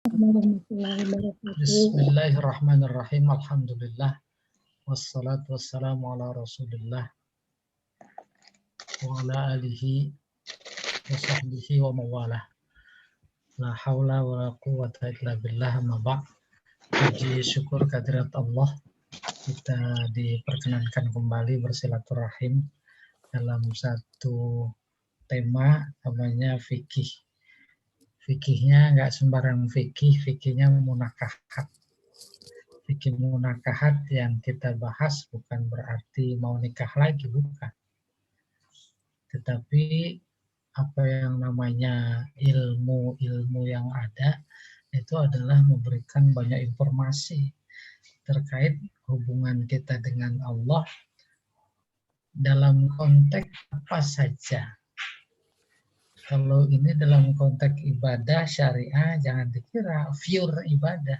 warahmatullahi wabarakatuh. Bismillahirrahmanirrahim. Alhamdulillah. Wassalatu wassalamu ala Rasulillah wa ala alihi wa sahbihi wa mawalah. La haula wa la quwwata illa billah, amma ba'd. Puji syukur kehadirat Allah, kita diperkenankan kembali bersilaturahim dalam satu tema namanya fikih. Fikihnya nggak sembarang fikih, fikihnya munakahat. Fikih munakahat yang kita bahas bukan berarti mau nikah lagi, bukan. Tetapi apa yang namanya ilmu-ilmu yang ada itu adalah memberikan banyak informasi terkait hubungan kita dengan Allah dalam konteks apa saja. Kalau ini dalam konteks ibadah syariah, jangan dikira pure ibadah.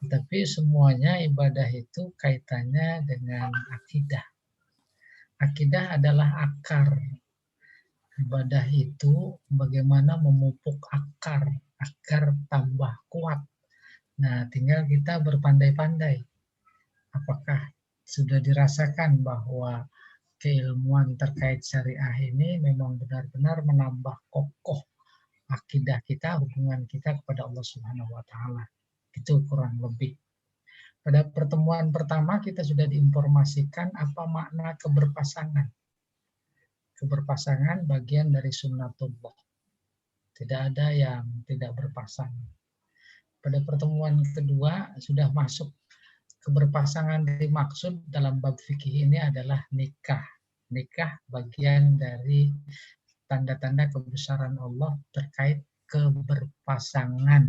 Tapi semuanya ibadah itu kaitannya dengan akidah. Akidah adalah akar. Ibadah itu bagaimana memupuk akar agar tambah kuat. Nah, tinggal kita berpandai-pandai. Apakah sudah dirasakan bahwa keilmuan terkait syariah ini memang benar-benar menambah kokoh akidah kita, hubungan kita kepada Allah Subhanahu wa taala. Itu kurang lebih. Pada pertemuan pertama kita sudah diinformasikan apa makna keberpasangan. Keberpasangan bagian dari sunnatullah. Tidak ada yang tidak berpasangan. Pada pertemuan kedua sudah masuk keberpasangan dimaksud dalam bab fikih ini adalah nikah. Nikah bagian dari tanda-tanda kebesaran Allah terkait keberpasangan.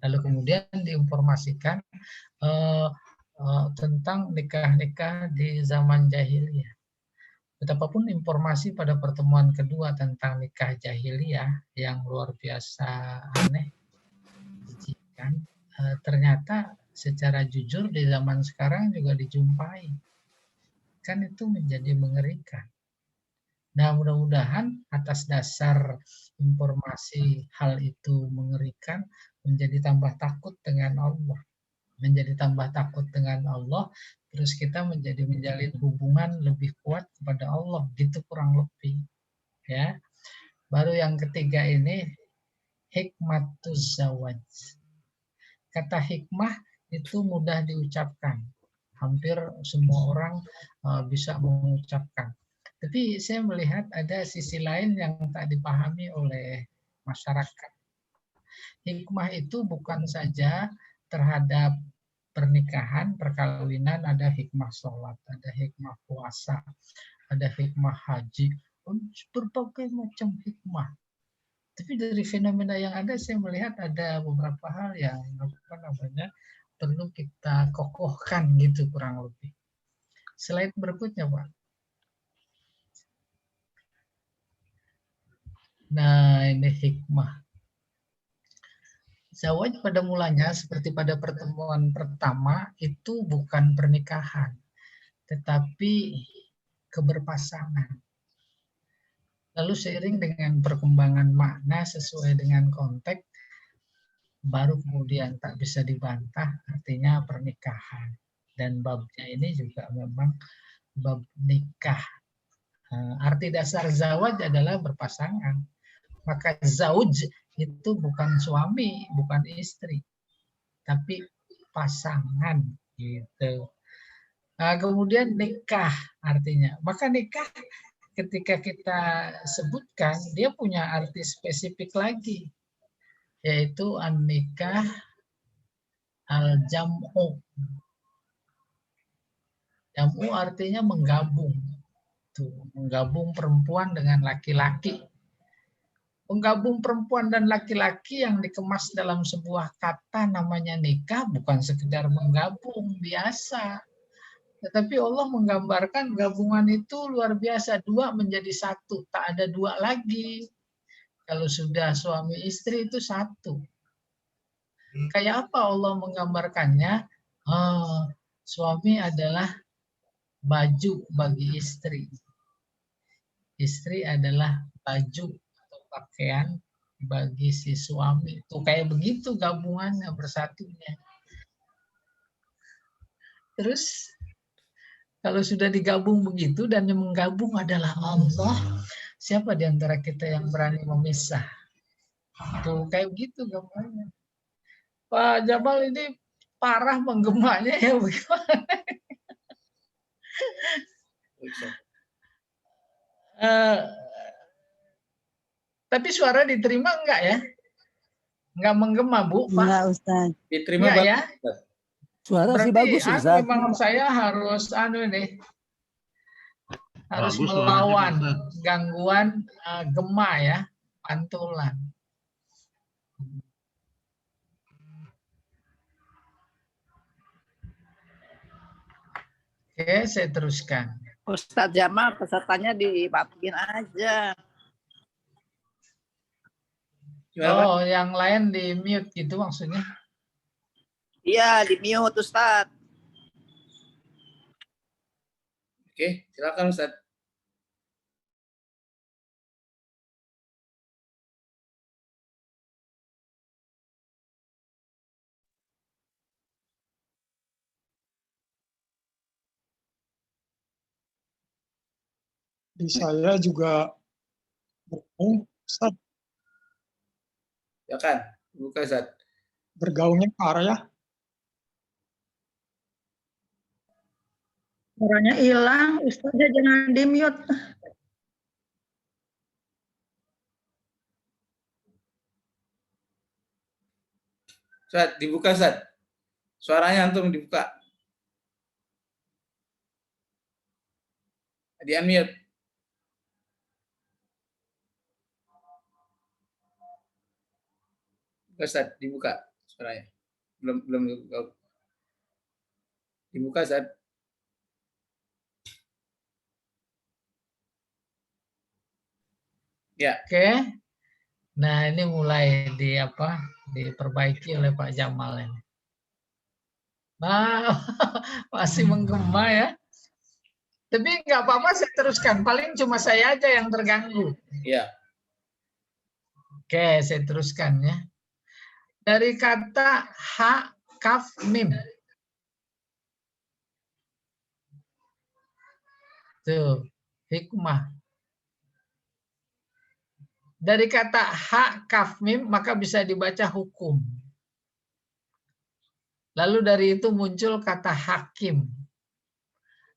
Lalu kemudian diinformasikan tentang nikah-nikah di zaman jahiliyah. Betapapun informasi pada pertemuan kedua tentang nikah jahiliyah yang luar biasa aneh, ternyata secara jujur di zaman sekarang juga dijumpai. Kan itu menjadi mengerikan. Nah, mudah-mudahan atas dasar informasi hal itu mengerikan, menjadi tambah takut dengan Allah. Menjadi tambah takut dengan Allah, terus kita menjadi menjalin hubungan lebih kuat kepada Allah. Gitu kurang lebih. Ya. Baru yang ketiga ini, hikmatuz zawaj. Kata hikmah itu mudah diucapkan. Hampir semua orang bisa mengucapkan. Tapi saya melihat ada sisi lain yang tak dipahami oleh masyarakat. Hikmah itu bukan saja terhadap pernikahan, perkawinan, ada hikmah sholat, ada hikmah puasa, ada hikmah haji, berbagai macam hikmah. Tapi dari fenomena yang ada, saya melihat ada beberapa hal yang perlu kita kokohkan gitu kurang lebih. Slide berikutnya, Pak. Nah, ini hikmah. Zawaj pada mulanya seperti pada pertemuan pertama itu bukan pernikahan, tetapi keberpasangan. Lalu seiring dengan perkembangan makna sesuai dengan konteks, baru kemudian tak bisa dibantah artinya pernikahan. Dan babnya ini juga memang bab nikah. Arti dasar zawaj adalah berpasangan. Maka zauj itu bukan suami, bukan istri, tapi pasangan gitu. Kemudian nikah artinya. Maka nikah ketika kita sebutkan dia punya arti spesifik lagi, yaitu an-nikah al-jam'u. Jam'u artinya menggabung. Tuh, menggabung perempuan dengan laki-laki. Menggabung perempuan dan laki-laki yang dikemas dalam sebuah kata namanya nikah bukan sekedar menggabung biasa. Tetapi Allah menggambarkan gabungan itu luar biasa. Dua menjadi satu, tak ada dua lagi. Kalau sudah suami istri itu satu. Kayak apa Allah menggambarkannya? Suami adalah baju bagi istri. Istri adalah baju atau pakaian bagi si suami. Tuh kayak begitu gabungannya, bersatunya. Terus kalau sudah digabung begitu dan yang menggabung adalah Allah, siapa di antara kita yang berani memisah? Tuh kayak begitu gabungannya. Pak Jamal ini parah menggemanya ya bagaimana? Tapi suara diterima enggak ya? Enggak menggema, Bu, Pak? Enggak, Ustaz. Diterima enggak ya? Suara sih Berarti bagus, Ustaz. memang saya harus ini harus Bagus melawan suaranya, gangguan gema ya, pantulan. Oke, saya teruskan. Ustadz Jamal pesertanya dimatiin aja. Oh, yang lain di mute gitu maksudnya? Iya, di mute Ustadz. Oke, silakan Ustadz. Di saya juga Ustaz, Silakan, buka Ustadz. bergaungnya ke arah ya. Suaranya hilang, Ustaznya jangan di-mute. Ustadz, dibuka Ustadz. Suaranya antum dibuka. Di-unmute. Ustadz, dibuka suaranya. Belum dibuka. Dibuka Ustadz. Ya. Oke. Nah, ini mulai diperbaiki oleh Pak Jamal ini. Nah, masih menggema ya. Tapi nggak apa-apa, saya teruskan. Paling cuma saya aja yang terganggu. Ya. Oke, saya teruskan ya. Dari kata ha, kaf, mim. Tuh, hikmah. Dari kata ha, kaf, mim, maka bisa dibaca hukum. Lalu dari itu muncul kata hakim.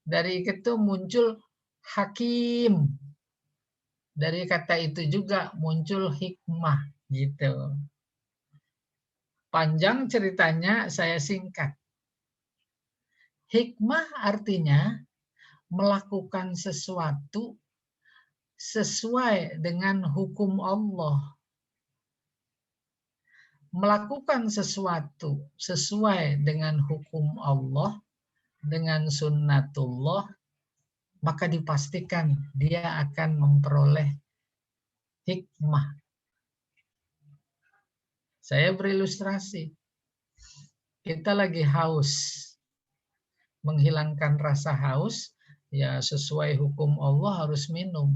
Dari itu muncul hakim. Dari kata itu juga muncul hikmah. Gitu. Panjang ceritanya, saya singkat. Hikmah artinya melakukan sesuatu sesuai dengan hukum Allah. Melakukan sesuatu sesuai dengan hukum Allah, dengan sunnatullah, maka dipastikan dia akan memperoleh hikmah. Saya berilustrasi. Kita lagi haus. Menghilangkan rasa haus, ya sesuai hukum Allah harus minum.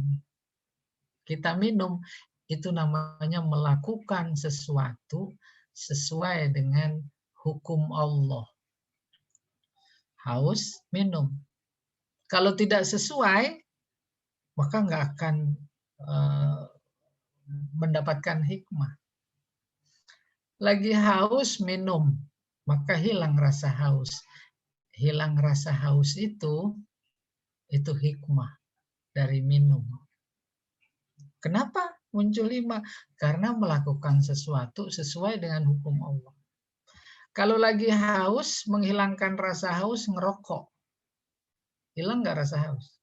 Kita minum, itu namanya melakukan sesuatu sesuai dengan hukum Allah. Haus, minum. Kalau tidak sesuai, maka nggak akan mendapatkan hikmah. Lagi haus, minum, maka hilang rasa haus. Hilang rasa haus itu hikmah dari minum. Kenapa muncul 5? Karena melakukan sesuatu sesuai dengan hukum Allah. Kalau lagi haus, menghilangkan rasa haus, ngerokok. Hilang nggak rasa haus?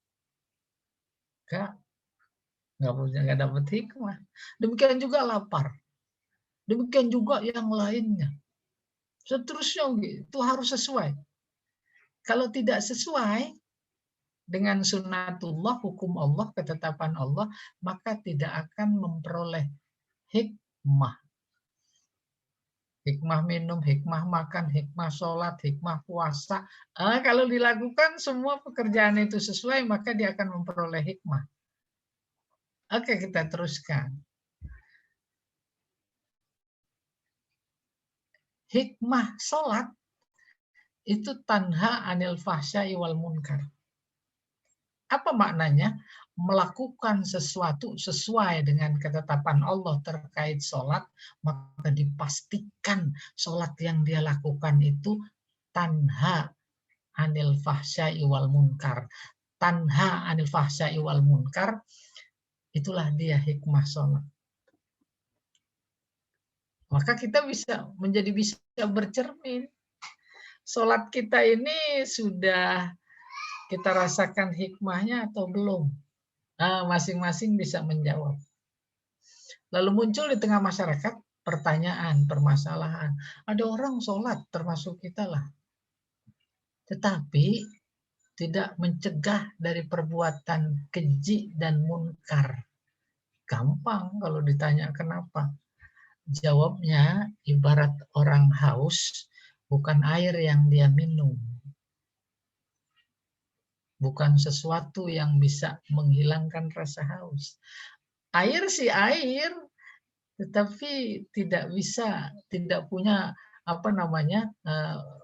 Nggak dapat hikmah. Demikian juga lapar. Demikian juga yang lainnya. Seterusnya itu harus sesuai. Kalau tidak sesuai dengan sunnatullah, hukum Allah, ketetapan Allah, maka tidak akan memperoleh hikmah. Hikmah minum, hikmah makan, hikmah sholat, hikmah puasa. Kalau dilakukan semua pekerjaan itu sesuai, maka dia akan memperoleh hikmah. Oke, kita teruskan. hikmah sholat itu tanha anil fahsya'i wal munkar. Apa maknanya? Melakukan sesuatu sesuai dengan ketetapan Allah terkait sholat, maka dipastikan sholat yang dia lakukan itu tanha anil fahsya'i wal munkar. Tanha anil fahsya'i wal munkar, itulah dia hikmah sholat. Maka kita bisa bercermin. Sholat kita ini sudah kita rasakan hikmahnya atau belum? Nah, masing-masing bisa menjawab. Lalu muncul di tengah masyarakat pertanyaan, permasalahan. Ada orang sholat, termasuk kita lah. Tetapi tidak mencegah dari perbuatan keji dan munkar. Gampang kalau ditanya kenapa. Jawabnya ibarat orang haus, bukan air yang dia minum. Bukan sesuatu yang bisa menghilangkan rasa haus. Air sih air, tetapi tidak punya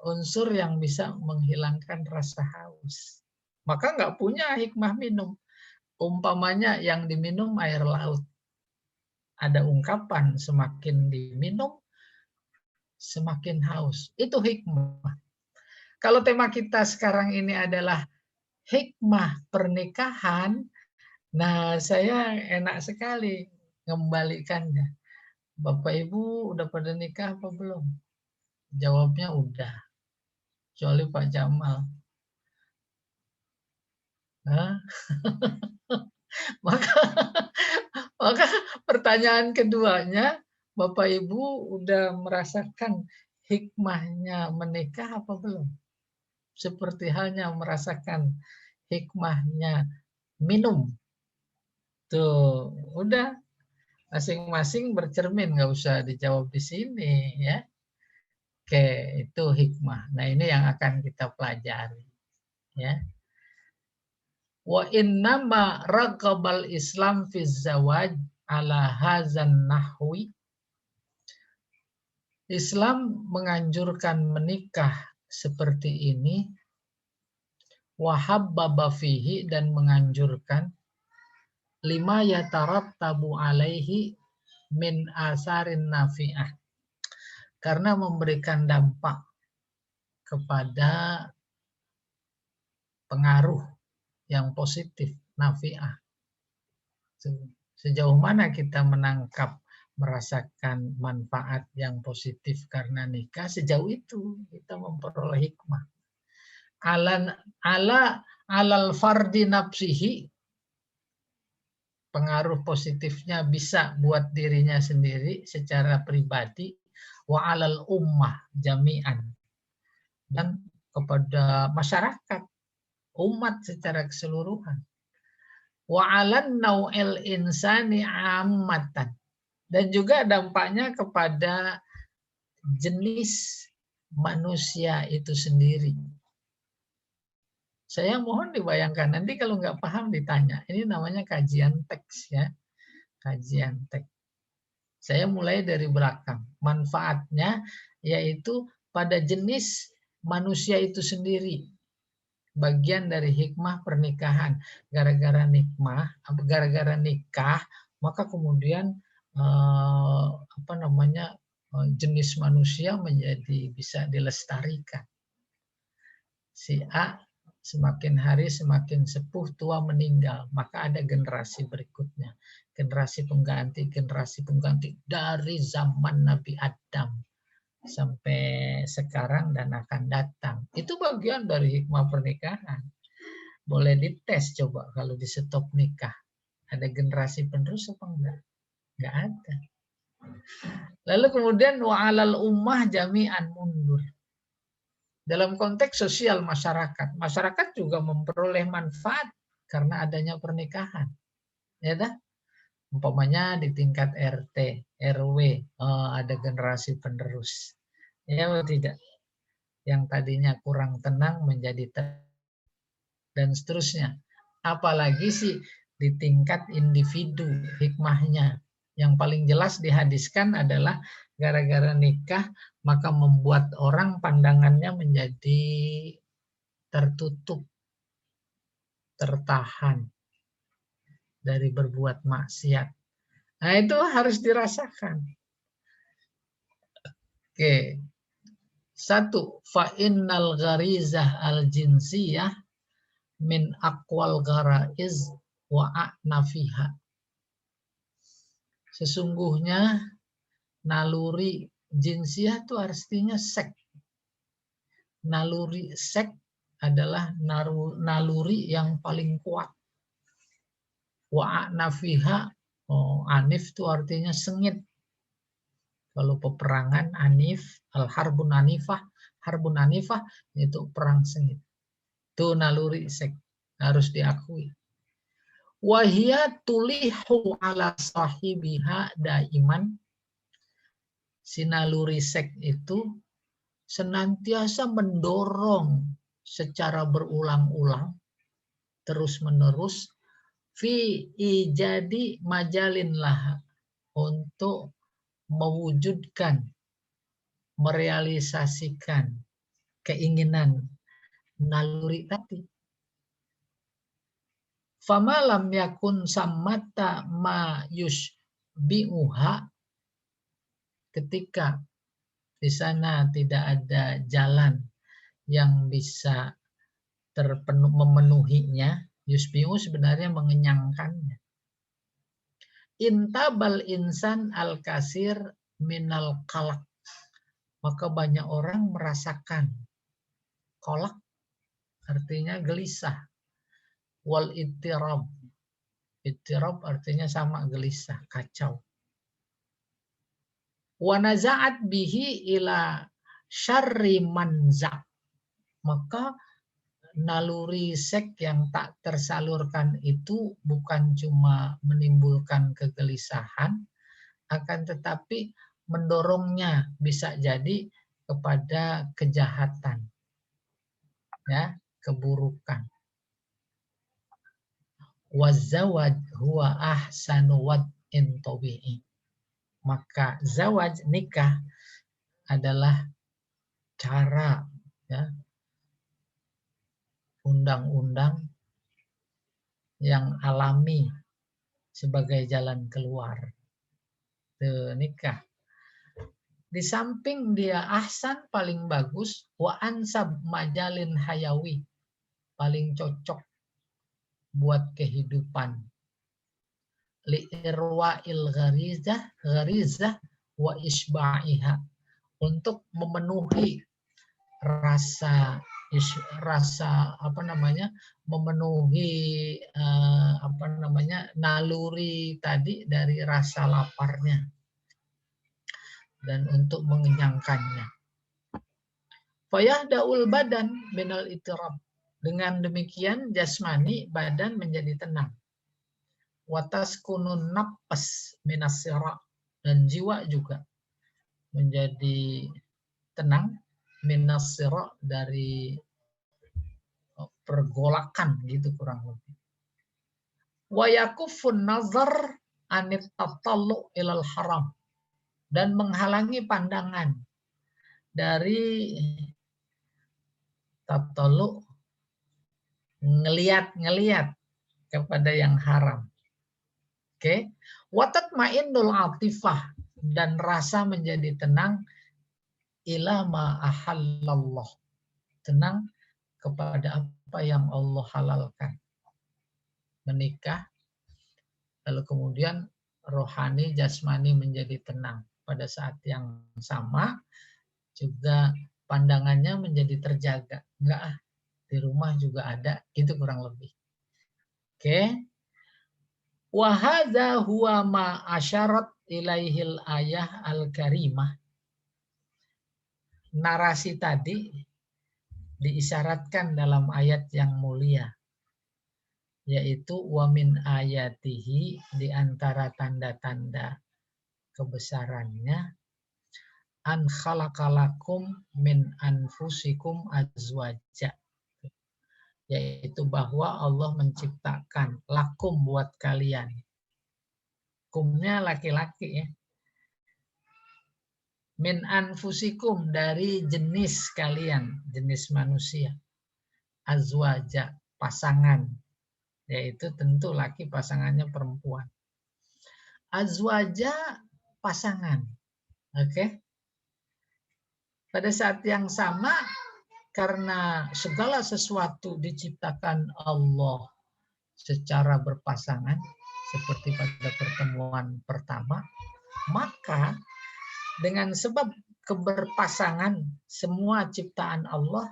unsur yang bisa menghilangkan rasa haus. Maka nggak punya hikmah minum. Umpamanya yang diminum air laut. Ada ungkapan semakin diminum, semakin haus. Itu hikmah. Kalau tema kita sekarang ini adalah hikmah pernikahan, nah saya enak sekali mengembalikannya. Bapak Ibu udah pada nikah apa belum? Jawabnya udah. Kecuali Pak Jamal. Maka pertanyaan keduanya, Bapak Ibu udah merasakan hikmahnya menikah apa belum? Seperti halnya merasakan hikmahnya minum. Tuh, udah masing-masing bercermin, nggak usah dijawab di sini ya. Oke, itu hikmah. Nah, ini yang akan kita pelajari ya. Wa innama raqabal Islam fi zawaj ala hazan nahwi. Islam menganjurkan menikah seperti ini, wahabbaba fihi, dan menganjurkan lima yatarattabu alaihi min asarin nafi'ah, karena memberikan dampak kepada pengaruh yang positif, nafi'ah. Sejauh mana kita menangkap, merasakan manfaat yang positif karena nikah, sejauh itu kita memperoleh hikmah. Alal fardi nafsihi, pengaruh positifnya bisa buat dirinya sendiri secara pribadi, wa alal ummah jami'an, dan kepada masyarakat, umat secara keseluruhan. Wa alan nau'il insani ammatan, dan juga dampaknya kepada jenis manusia itu sendiri. Saya mohon dibayangkan, nanti kalau nggak paham ditanya. Ini namanya kajian teks ya, kajian teks. Saya mulai dari belakang. Manfaatnya yaitu pada jenis manusia itu sendiri. Bagian dari hikmah pernikahan. Gara-gara nikah, maka kemudian jenis manusia menjadi bisa dilestarikan. Si A semakin hari semakin sepuh, tua, meninggal, maka ada generasi berikutnya, generasi pengganti dari zaman Nabi Adam sampai sekarang dan akan datang. Itu bagian dari hikmah pernikahan. Boleh dites coba kalau di stop nikah, ada generasi penerus apa enggak? Enggak ada. Lalu kemudian wa'alal ummah jami'an mundur. Dalam konteks sosial masyarakat, masyarakat juga memperoleh manfaat karena adanya pernikahan. Ya dah? Umpamanya di tingkat RT, RW, ada generasi penerus. Ya atau tidak? Yang tadinya kurang tenang menjadi tenang, dan seterusnya. Apalagi sih di tingkat individu hikmahnya. Yang paling jelas dihadiskan adalah gara-gara nikah maka membuat orang pandangannya menjadi tertutup, tertahan dari berbuat maksiat. Nah, itu harus dirasakan. Oke. 1. Fa innal gharizah al-jinsiyah min aqwal gharaiz wa a'nafiha. Sesungguhnya naluri jinsiyah itu artinya seks. Naluri seks adalah naluri yang paling kuat. Wa a'nafiha, anif itu artinya sengit. Kalau peperangan anif, harbun anifah itu perang sengit. Itu naluri seks, harus diakui. Wahia tulihu ala sahibiha daiman. Si naluri seks itu senantiasa mendorong secara berulang-ulang, terus-menerus, fi ijadi majalin laha, untuk mewujudkan, merealisasikan keinginan naluri tadi. Fama lam yakun sammata ma yushbi'uha, ketika di sana tidak ada jalan yang bisa memenuhinya, yushbi'u sebenarnya mengenyangkannya. Intabal insan al-kasir minal qalaq, maka banyak orang merasakan qalaq artinya gelisah. Wal ittirab, ittirab artinya sama, gelisah, kacau. Wa naza'at bihi ila syarri manza', maka naluri seks yang tak tersalurkan itu bukan cuma menimbulkan kegelisahan, akan tetapi mendorongnya bisa jadi kepada kejahatan, ya, keburukan. Wazawaj huwa ahsanu wad'in tabi'i, maka zawaj, nikah, adalah cara, ya, undang-undang yang alami sebagai jalan keluar. Nikah. Di samping dia ahsan, paling bagus, wa ansab majalin hayawi, paling cocok buat kehidupan. Li irwa'il gharizah wa isba'iha, untuk memenuhi memenuhi naluri tadi dari rasa laparnya dan untuk mengenyangkannya. Fayahdaul badan minal ittirab, dengan demikian jasmani, badan menjadi tenang. Wataskunun nafas minas sira, dan jiwa juga menjadi tenang, minas sira, dari pergolakan gitu kurang lebih. Wa yakufun nazar anit tatallu ilal haram, dan menghalangi pandangan dari tatallu, ngeliat kepada yang haram. Oke. Wa tatma'innul atifah, dan rasa menjadi tenang, ila ma ahallallah, tenang kepada apa yang Allah halalkan. Menikah, lalu kemudian rohani, jasmani menjadi tenang. Pada saat yang sama juga pandangannya menjadi terjaga. Enggak, di rumah juga ada, gitu kurang lebih. Oke. Wa hadza huwa ma asyarat ilaihil ayah al-karimah. Narasi tadi diisyaratkan dalam ayat yang mulia, yaitu wa min ayatihi, di antara tanda-tanda kebesarannya, an khalaqalakum min anfusikum azwaja, yaitu bahwa Allah menciptakan lakum, buat kalian, kumnya laki-laki ya. Min anfusikum, dari jenis kalian, jenis manusia. Azwaja, pasangan, yaitu tentu laki pasangannya perempuan. Azwaja, pasangan. Oke. Pada saat yang sama, karena segala sesuatu diciptakan Allah secara berpasangan, seperti pada pertemuan pertama, maka dengan sebab keberpasangan semua ciptaan Allah,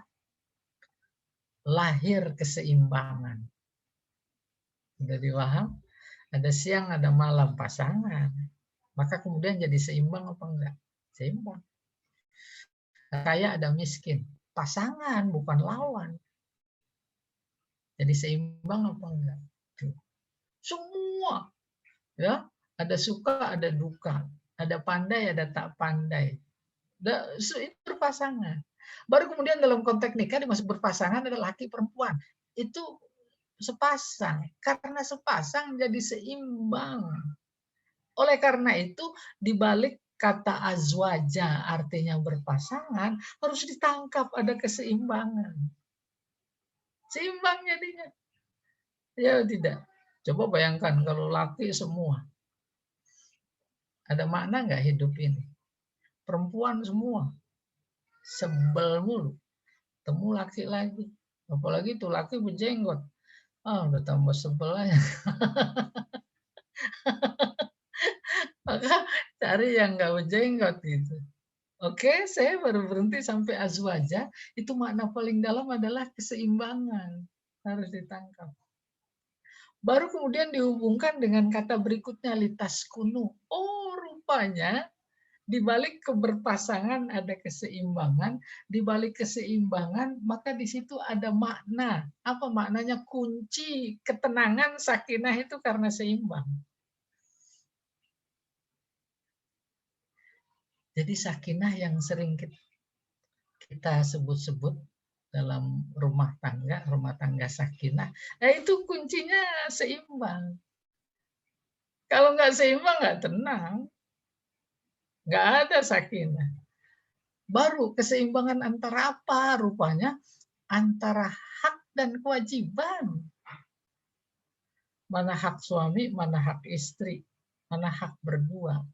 lahir keseimbangan. Sudah dipaham? Ada siang, ada malam, pasangan. Maka kemudian jadi seimbang apa enggak? Seimbang. Kaya ada miskin, pasangan bukan lawan. Jadi seimbang apa enggak? Semua, ya, ada suka, ada duka. Ada pandai, ada tak pandai. Itu berpasangan. Baru kemudian dalam konteks nikah dimaksud berpasangan adalah laki perempuan. Itu sepasang. Karena sepasang jadi seimbang. Oleh karena itu dibalik kata azwaja artinya berpasangan harus ditangkap ada keseimbangan. Seimbang jadinya. Ya tidak. Coba bayangkan kalau laki semua. Ada makna nggak hidup ini? Perempuan semua. Sebel mulu. Temu laki lagi. Apalagi itu laki berjenggot. Udah tambah sebel aja. Maka cari yang nggak berjenggot gitu. Oke, saya baru berhenti sampai azwaja. Itu makna paling dalam adalah keseimbangan. Harus ditangkap. Baru kemudian dihubungkan dengan kata berikutnya litas kunu. Oh, rupanya di balik keberpasangan ada keseimbangan, di balik keseimbangan maka di situ ada makna. Apa maknanya? Kunci ketenangan sakinah itu karena seimbang. Jadi sakinah yang sering kita sebut-sebut dalam rumah tangga sakinah, itu kuncinya seimbang. Kalau nggak seimbang nggak tenang, nggak ada sakinah. Baru keseimbangan antara apa? Rupanya antara hak dan kewajiban. Mana hak suami, mana hak istri, mana hak berdua.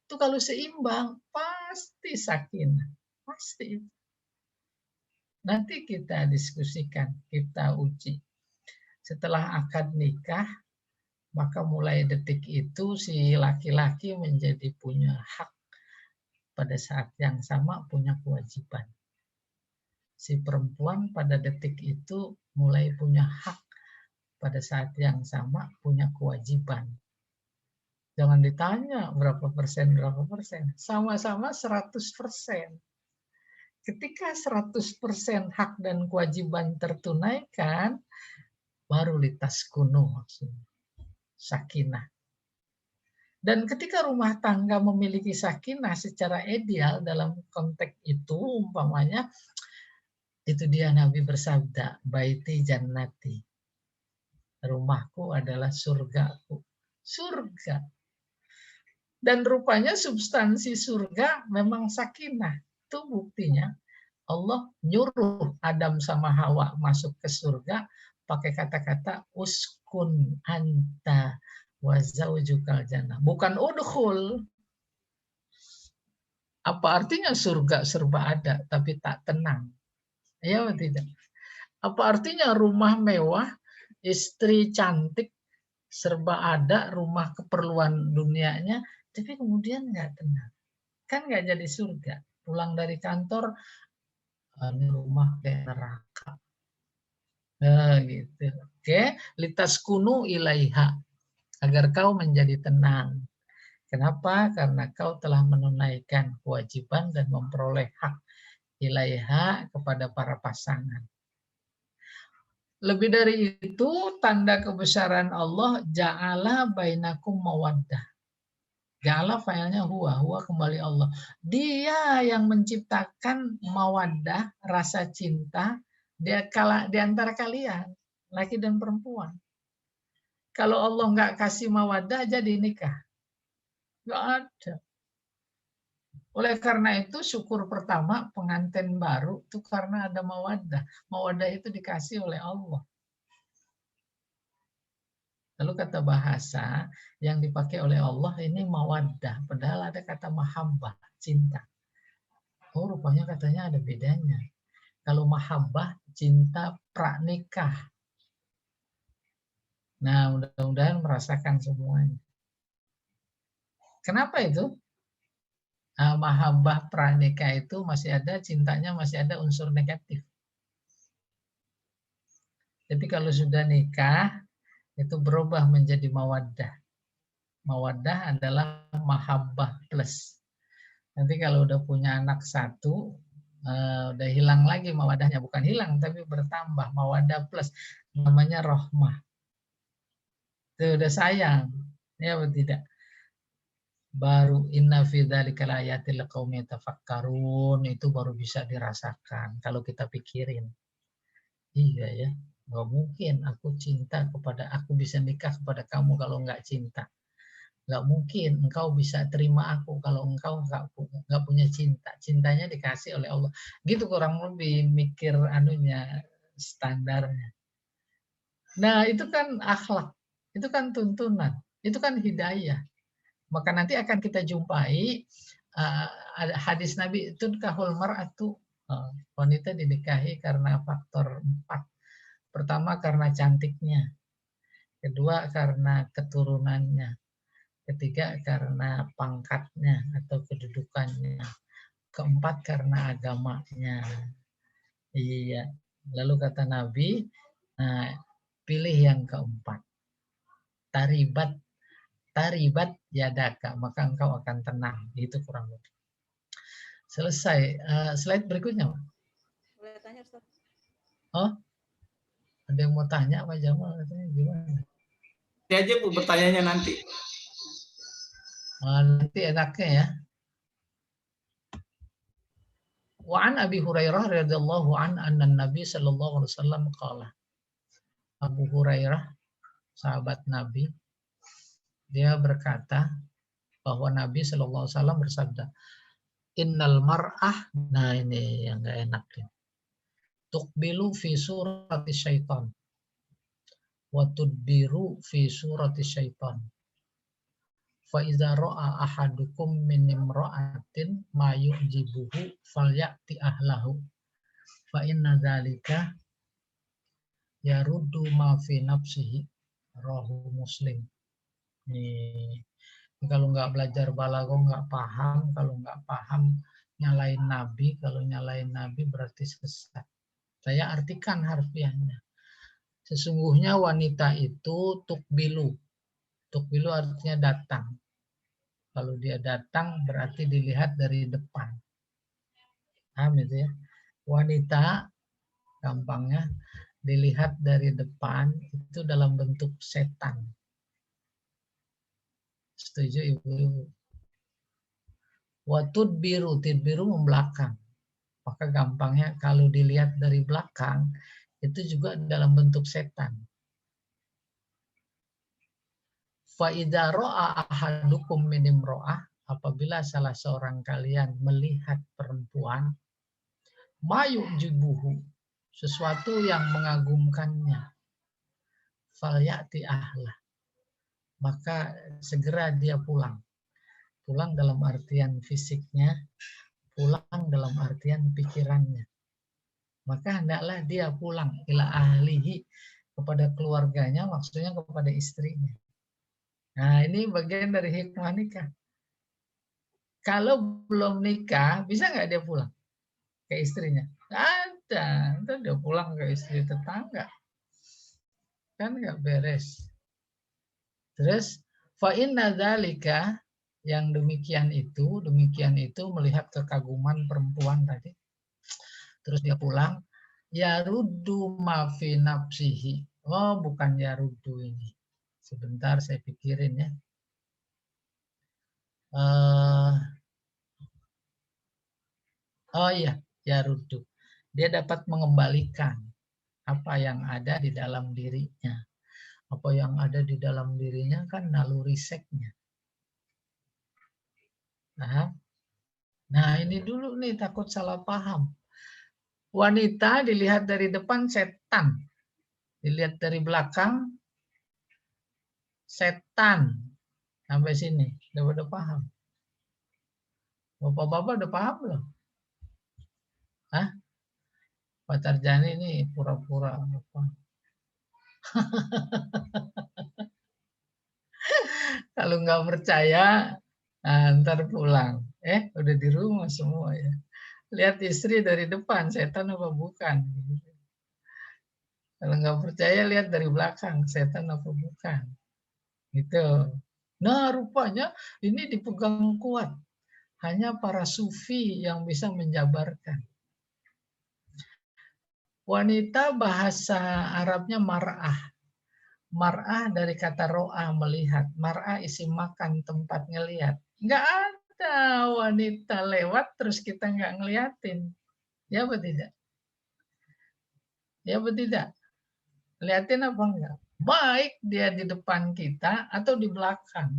Itu kalau seimbang pasti sakinah, pasti. Nanti kita diskusikan, kita uji. Setelah akad nikah, maka mulai detik itu si laki-laki menjadi punya hak. Pada saat yang sama punya kewajiban. Si perempuan pada detik itu mulai punya hak. Pada saat yang sama punya kewajiban. Jangan ditanya berapa persen. Sama-sama 100%. Ketika 100% hak dan kewajiban tertunaikan, baru litas kuno maksudnya. Sakinah. Dan ketika rumah tangga memiliki sakinah secara ideal dalam konteks itu, umpamanya, itu dia Nabi bersabda, baiti jannati. Rumahku adalah surgaku. Surga. Dan rupanya substansi surga memang sakinah. Itu buktinya Allah nyuruh Adam sama Hawa masuk ke surga pakai kata-kata uskun anta wa zaujukal jannah. Bukan udkhul. Apa artinya surga serba ada tapi tak tenang? Ya atau tidak? Apa artinya rumah mewah, istri cantik, serba ada, rumah keperluan dunianya, tapi kemudian nggak tenang? Kan nggak jadi surga. Pulang dari kantor, ini rumah kayak neraka. Nah, gitu. Oke, litas kunu ilaiha, agar kau menjadi tenang. Kenapa? Karena kau telah menunaikan kewajiban dan memperoleh hak ilaiha kepada para pasangan. Lebih dari itu, tanda kebesaran Allah, ja'ala bainakum mawaddah. Ja'ala failnya huwa kembali Allah. Dia yang menciptakan mawaddah, rasa cinta, di antara kalian, laki dan perempuan. Kalau Allah nggak kasih mawaddah, jadi nikah. Nggak ada. Oleh karena itu syukur pertama pengantin baru itu karena ada mawaddah. Mawaddah itu dikasih oleh Allah. Lalu kata bahasa yang dipakai oleh Allah ini mawaddah. Padahal ada kata mahabbah, cinta. Oh rupanya katanya ada bedanya. Kalau mahabbah, cinta pranikah. Nah mudah-mudahan merasakan semuanya. Kenapa itu? Mahabbah pranikah itu masih ada, cintanya masih ada unsur negatif. Tapi kalau sudah nikah, itu berubah menjadi mawaddah. Mawaddah adalah mahabbah plus. Nanti kalau udah punya anak satu, udah hilang lagi mawaddahnya. Bukan hilang, tapi bertambah. Mawaddah plus. Namanya rohmah. Itu udah sayang. Ya atau tidak? Baru inna fi dzalika laayatil liqaumin yatafakkarun, itu baru bisa dirasakan kalau kita pikirin. Iya ya, nggak mungkin aku bisa nikah kepada kamu kalau nggak cinta. Nggak mungkin engkau bisa terima aku kalau engkau nggak punya cinta. Cintanya dikasih oleh Allah. Gitu kurang lebih mikir anunya, standarnya. Nah itu kan akhlak, itu kan tuntunan, itu kan hidayah. Maka nanti akan kita jumpai hadis Nabi itu kahul mar'atu, wanita dinikahi karena faktor 4. Pertama karena cantiknya, kedua karena keturunannya, ketiga karena pangkatnya atau kedudukannya, keempat karena agamanya. Iya. Lalu kata Nabi, pilih yang keempat. Taribat yadaka, maka engkau akan tenang. Itu kurang lebih. Selesai. Slide berikutnya. Boleh tanya, Ustaz? Oh, ada yang mau tanya Pak Jamal? Katanya gimana? Nanti aja Bu bertanyanya nanti. Nanti enaknya ya. Wa an Abi Hurairah radhiyallahu anna Nabi sallallahu alaihi wasallam qala. Abu Hurairah, sahabat Nabi, dia berkata bahwa Nabi sallallahu alaihi wasallam bersabda, Innal mar'ah, nah ini yang gak enak nih. Tuqbilu fi surati syaitan. Wa tudbiru fi surati syaitan. Fa iza ra'a ahadukum min imra'atin ma yu'jibuhu falyati ahlahu. Fa inna dzalika yaruddu ma fi nafsihi. Rawahu Muslim. Nih. Kalau nggak belajar balaghah nggak paham, kalau nggak paham nyalain Nabi, kalau nyalain Nabi berarti sesat. Saya artikan harfiahnya. Sesungguhnya wanita itu tukbilu. Tukbilu artinya datang. Kalau dia datang berarti dilihat dari depan. Paham itu ya? Wanita, gampangnya, dilihat dari depan itu dalam bentuk setan. Setuju ibu-ibu? Watudbiru, tidbiru membelakang. Maka gampangnya kalau dilihat dari belakang itu juga dalam bentuk setan. Fa idza ra'a ahadukum min imra'ah, apabila salah seorang kalian melihat perempuan, mayujibuhu, sesuatu yang mengagumkannya, falyati ahlah, maka segera dia pulang. Pulang dalam artian fisiknya, pulang dalam artian pikirannya. Maka hendaklah dia pulang ila ahlihi, kepada keluarganya, maksudnya kepada istrinya. Nah ini bagian dari hikmah nikah. Kalau belum nikah, bisa nggak dia pulang ke istrinya? Ada, itu dia pulang ke istri tetangga. Kan nggak beres. Terus fa inna dzalika, yang demikian itu melihat kekaguman perempuan tadi. Terus dia pulang, yaruddu ma fi nafsihi. Oh, bukan yaruddu ini. Sebentar saya pikirin ya. Oh iya, yaruddu. Dia dapat mengembalikan apa yang ada di dalam dirinya. Apa yang ada di dalam dirinya kan naluri seksnya. Nah, ini dulu nih takut salah paham. Wanita dilihat dari depan setan. Dilihat dari belakang setan. Sampai sini. Udah paham. Bapak-bapak udah paham belum? Hah? Pak Tarjani ini pura-pura apa? Kalau nggak percaya, ntar pulang. Udah di rumah semua ya. Lihat istri dari depan, setan apa bukan? Kalau nggak percaya, lihat dari belakang, setan apa bukan? Gitu. Nah, rupanya ini dipegang kuat. Hanya para sufi yang bisa menjabarkan. Wanita bahasa Arabnya mar'ah. Mar'ah dari kata ro'a, melihat. Mar'ah isi makan, tempat ngelihat. Nggak ada wanita lewat terus kita nggak ngeliatin. Ya apa tidak? Ya apa tidak? Liatin apa enggak? Baik dia di depan kita atau di belakang.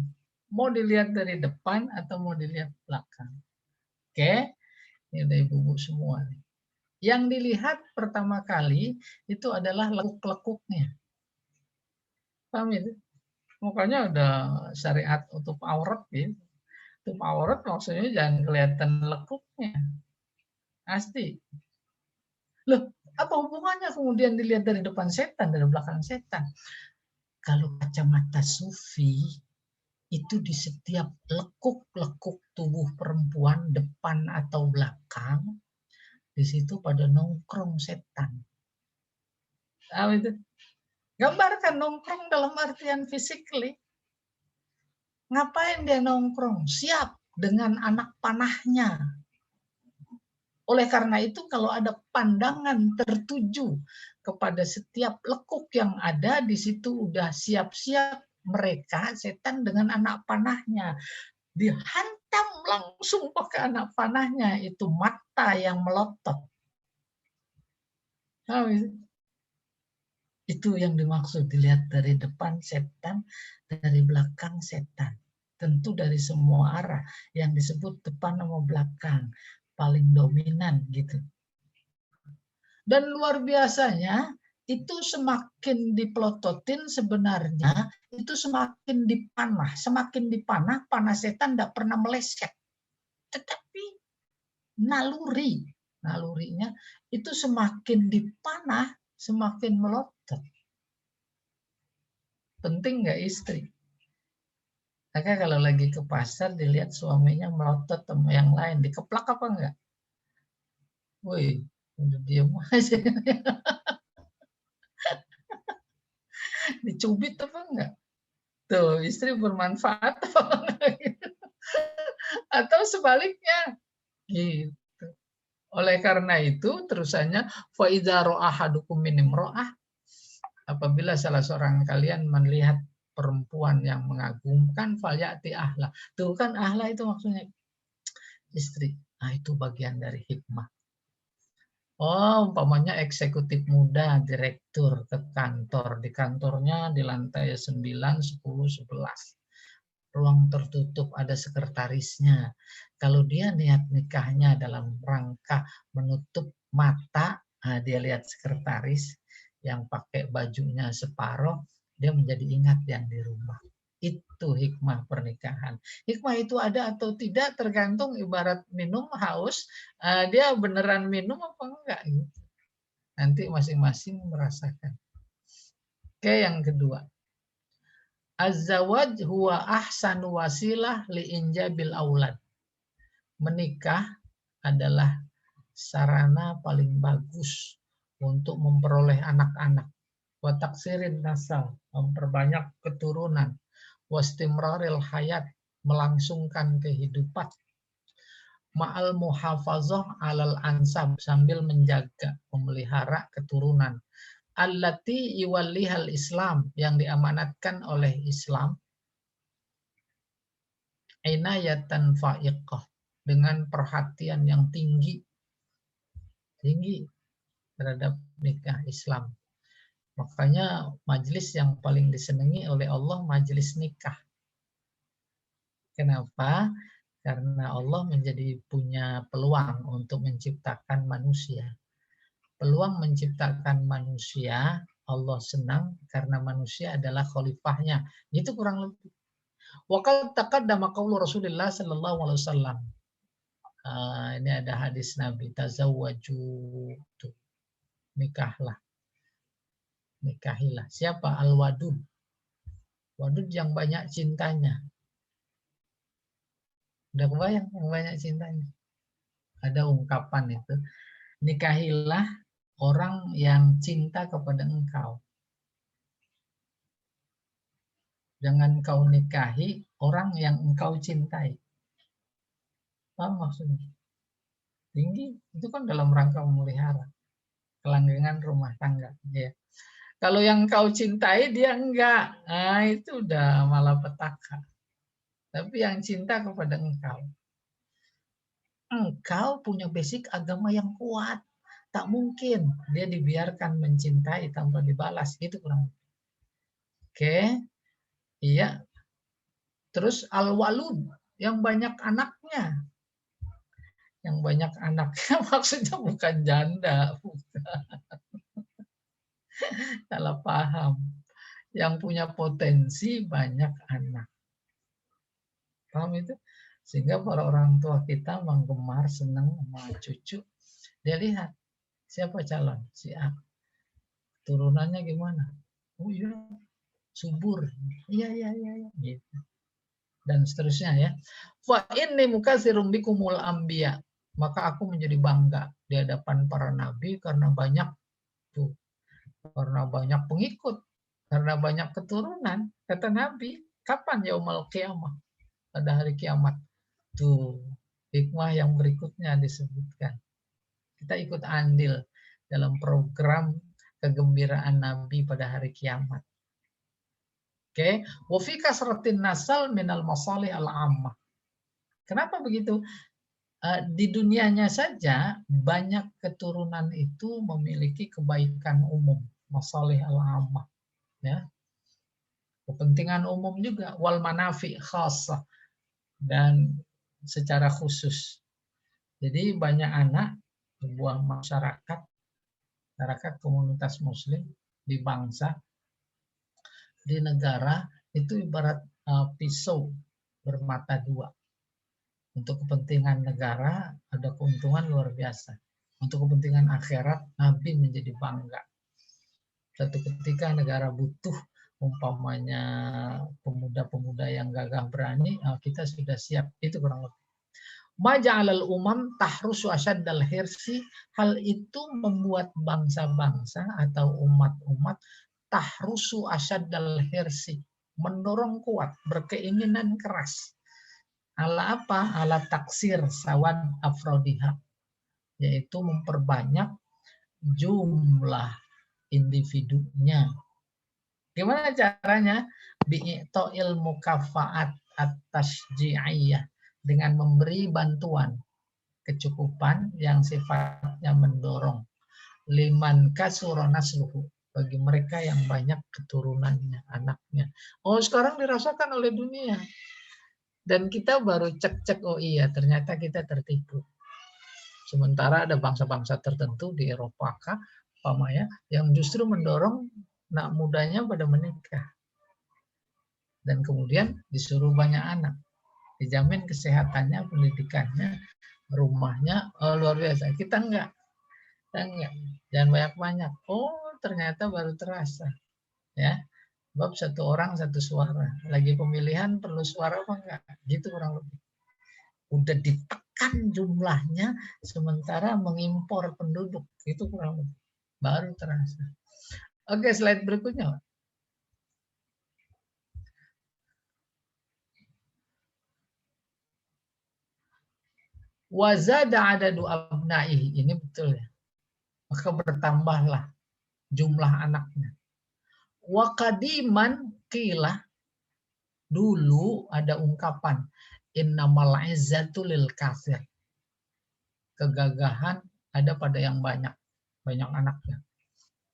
Mau dilihat dari depan atau mau dilihat belakang. Oke, ini udah ibu-ibu semua nih. Yang dilihat pertama kali itu adalah lekuk-lekuknya. Paham itu? Makanya ada syariat tutup aurat gitu. Tutup aurat maksudnya jangan kelihatan lekuknya. Pasti. Loh, apa hubungannya kemudian dilihat dari depan setan, dari belakang setan? Kalau kacamata sufi, itu di setiap lekuk-lekuk tubuh perempuan, depan atau belakang, di situ pada nongkrong setan. Tahu itu? Gambarkan nongkrong dalam artian physically. Ngapain dia nongkrong? Siap dengan anak panahnya. Oleh karena itu kalau ada pandangan tertuju kepada setiap lekuk yang ada, di situ udah siap-siap mereka setan dengan anak panahnya. Dihantam langsung pakai anak panahnya, itu mata yang melotot. Itu yang dimaksud, dilihat dari depan setan, dari belakang setan. Tentu dari semua arah, yang disebut depan sama belakang. Paling dominan gitu. Dan luar biasanya, itu semakin dipelototin sebenarnya, itu semakin dipanah. Semakin dipanah, panah setan tidak pernah meleset. Tetapi nalurinya itu semakin dipanah, semakin melotot. Penting nggak istri? Maka kalau lagi ke pasar dilihat suaminya melotot sama yang lain, dikeplak apa enggak? Woi, udah diem aja. Dicubit apa enggak? Tuh, istri bermanfaat apa enggak? Atau sebaliknya. Gitu. Oleh karena itu, terusannya faiza ro'ahadukum minim ro'ah. Apabila salah seorang kalian melihat perempuan yang mengagumkan, falyati ahla. Tuh kan ahla itu maksudnya istri. Nah, itu bagian dari hikmah. Oh, umpamanya eksekutif muda, direktur ke kantor. Di kantornya di lantai 9, 10, 11. Ruang tertutup, ada sekretarisnya. Kalau dia niat nikahnya dalam rangka menutup mata, dia lihat sekretaris yang pakai bajunya separoh, dia menjadi ingat yang di rumah. Itu hikmah pernikahan. Hikmah itu ada atau tidak tergantung, ibarat minum haus, dia beneran minum apa enggak. Nanti masing-masing merasakan. Oke, yang kedua. Az-zawaj huwa ahsanu wasilah li'injabil aulad. Menikah adalah sarana paling bagus untuk memperoleh anak-anak. Wa taksirin nasal, memperbanyak keturunan. Wastimraril hayat, melangsungkan kehidupan. Ma'al muhafazah alal ansab, sambil menjaga, memelihara keturunan. Allati yuwallihal Islam, yang diamanatkan oleh Islam. Inayatan fa'iqah, dengan perhatian yang tinggi terhadap nikah Islam. Makanya majelis yang paling disenangi oleh Allah majelis nikah. Kenapa? Karena Allah punya peluang untuk menciptakan manusia. Peluang menciptakan manusia, Allah senang karena manusia adalah khalifahnya. Itu kurang lebih. Wa qad taqaddama qaulu Rasulullah sallallahu alaihi wasallam. Ini ada hadis Nabi, tazawwaju, tuh, nikahilah. Siapa? Al-wadud. Wadud yang banyak cintanya. Udah kebayang yang banyak cintanya? Ada ungkapan itu, nikahilah orang yang cinta kepada engkau. Jangan kau nikahi orang yang engkau cintai. Paham maksudnya? Tinggi, itu kan dalam rangka memelihara kelanggengan rumah tangga. Ya. Kalau yang kau cintai dia enggak, nah itu udah malapetaka. Tapi yang cinta kepada engkau punya basic agama yang kuat. Tak mungkin dia dibiarkan mencintai tanpa dibalas. Itu kurang. Oke. Iya. Terus al-walud, yang banyak anaknya. Yang banyak anaknya maksudnya bukan janda. Bukan. Salah paham. Yang punya potensi banyak anak. Paham itu? Sehingga para orang tua kita menggemar, senang sama cucu. Dia lihat siapa calon, si A. Turunannya gimana? Oh iya, subur. Iya. Gitu. Dan seterusnya ya. Fa inni mukatsirum bikumul anbiya. Maka aku menjadi bangga di hadapan para nabi karena banyak tuh. Karena banyak pengikut, karena banyak keturunan. Kata Nabi, kapan yaumul qiyamah? Pada hari kiamat. Tuh, hikmah yang berikutnya disebutkan. Kita ikut andil dalam program kegembiraan Nabi pada hari kiamat. Oke, wa fi kasratin nasal minal masalih al-ammah. Kenapa begitu? Di dunianya saja banyak keturunan itu memiliki kebaikan umum, masalih al-ammah, ya. Kepentingan umum juga, wal manafi khassah, dan secara khusus. Jadi banyak anak sebuah masyarakat komunitas muslim di bangsa, di negara itu ibarat pisau bermata dua. Untuk kepentingan negara ada keuntungan luar biasa. Untuk kepentingan akhirat Nabi menjadi bangga. Suatu ketika negara butuh umpamanya pemuda-pemuda yang gagah berani, kita sudah siap. Itu kurang lebih. Maja'alal umam tahrusu asyaddal hirsi. Hal itu membuat bangsa-bangsa atau umat-umat tahrusu asyaddal hirsi. Mendorong kuat, berkeinginan keras. Ala apa? Ala taksir sawad afrodiha. Yaitu memperbanyak jumlah individunya. Gimana caranya? Bi'ito'il mukafaat at-tashji'iyah. Dengan memberi bantuan kecukupan yang sifatnya mendorong. Liman kasura nasluhu. Bagi mereka yang banyak keturunannya, anaknya. Oh, sekarang dirasakan oleh dunia. Dan kita baru cek-cek, oh iya ternyata kita tertipu. Sementara ada bangsa-bangsa tertentu di Eropa yang justru mendorong anak mudanya pada menikah. Dan kemudian disuruh banyak anak. Dijamin kesehatannya, pendidikannya, rumahnya, luar biasa. Kita enggak. Jangan banyak-banyak. Oh, ternyata baru terasa. Ya. Sebab satu orang satu suara. Lagi pemilihan perlu suara apa enggak? Gitu kurang lebih. Udah ditekan jumlahnya, sementara mengimpor penduduk. Itu kurang lebih. Baru terasa. Oke, slide berikutnya. Wazada adadu abnaihi. Ini betul ya. Maka bertambahlah jumlah anaknya. Wa qadiman qila, dulu ada ungkapan innamal izzatu lil kafir. Kegagahan ada pada yang banyak anaknya.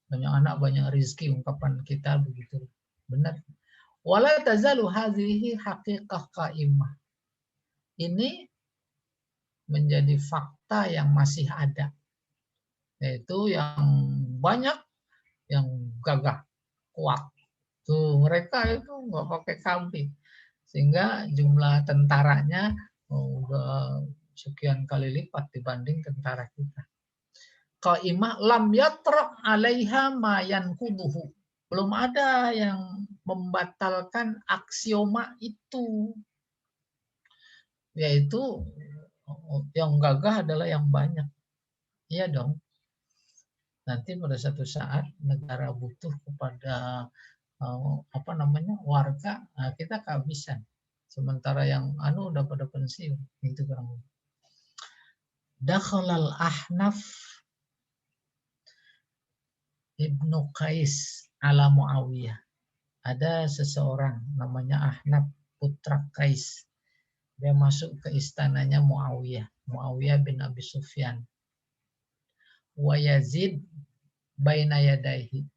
Banyak anak, banyak rezeki, ungkapan kita begitu. Benar. Wala tazalu hadhihi haqiqah qaimah. ini menjadi fakta yang masih ada, yaitu yang banyak yang gagah, kuat. Tuh mereka itu nggak pakai kambing, sehingga jumlah tentaranya udah sekian kali lipat dibanding tentara kita. Qaimah lam yatra 'alaiha ma yanquduhu. Belum ada yang membatalkan aksioma itu, yaitu yang gagah adalah yang banyak. Iya dong. Nanti pada satu saat negara butuh kepada warga, kita kehabisan. Sementara yang udah pada pensiun, itu kurang lebih. Dakhalal Ahnaf Ibnu Qais ala Muawiyah. Ada seseorang namanya Ahnaf putra Qais. Dia masuk ke istananya Muawiyah. Muawiyah bin Abi Sufyan. Wa Yazid baina yadaihi.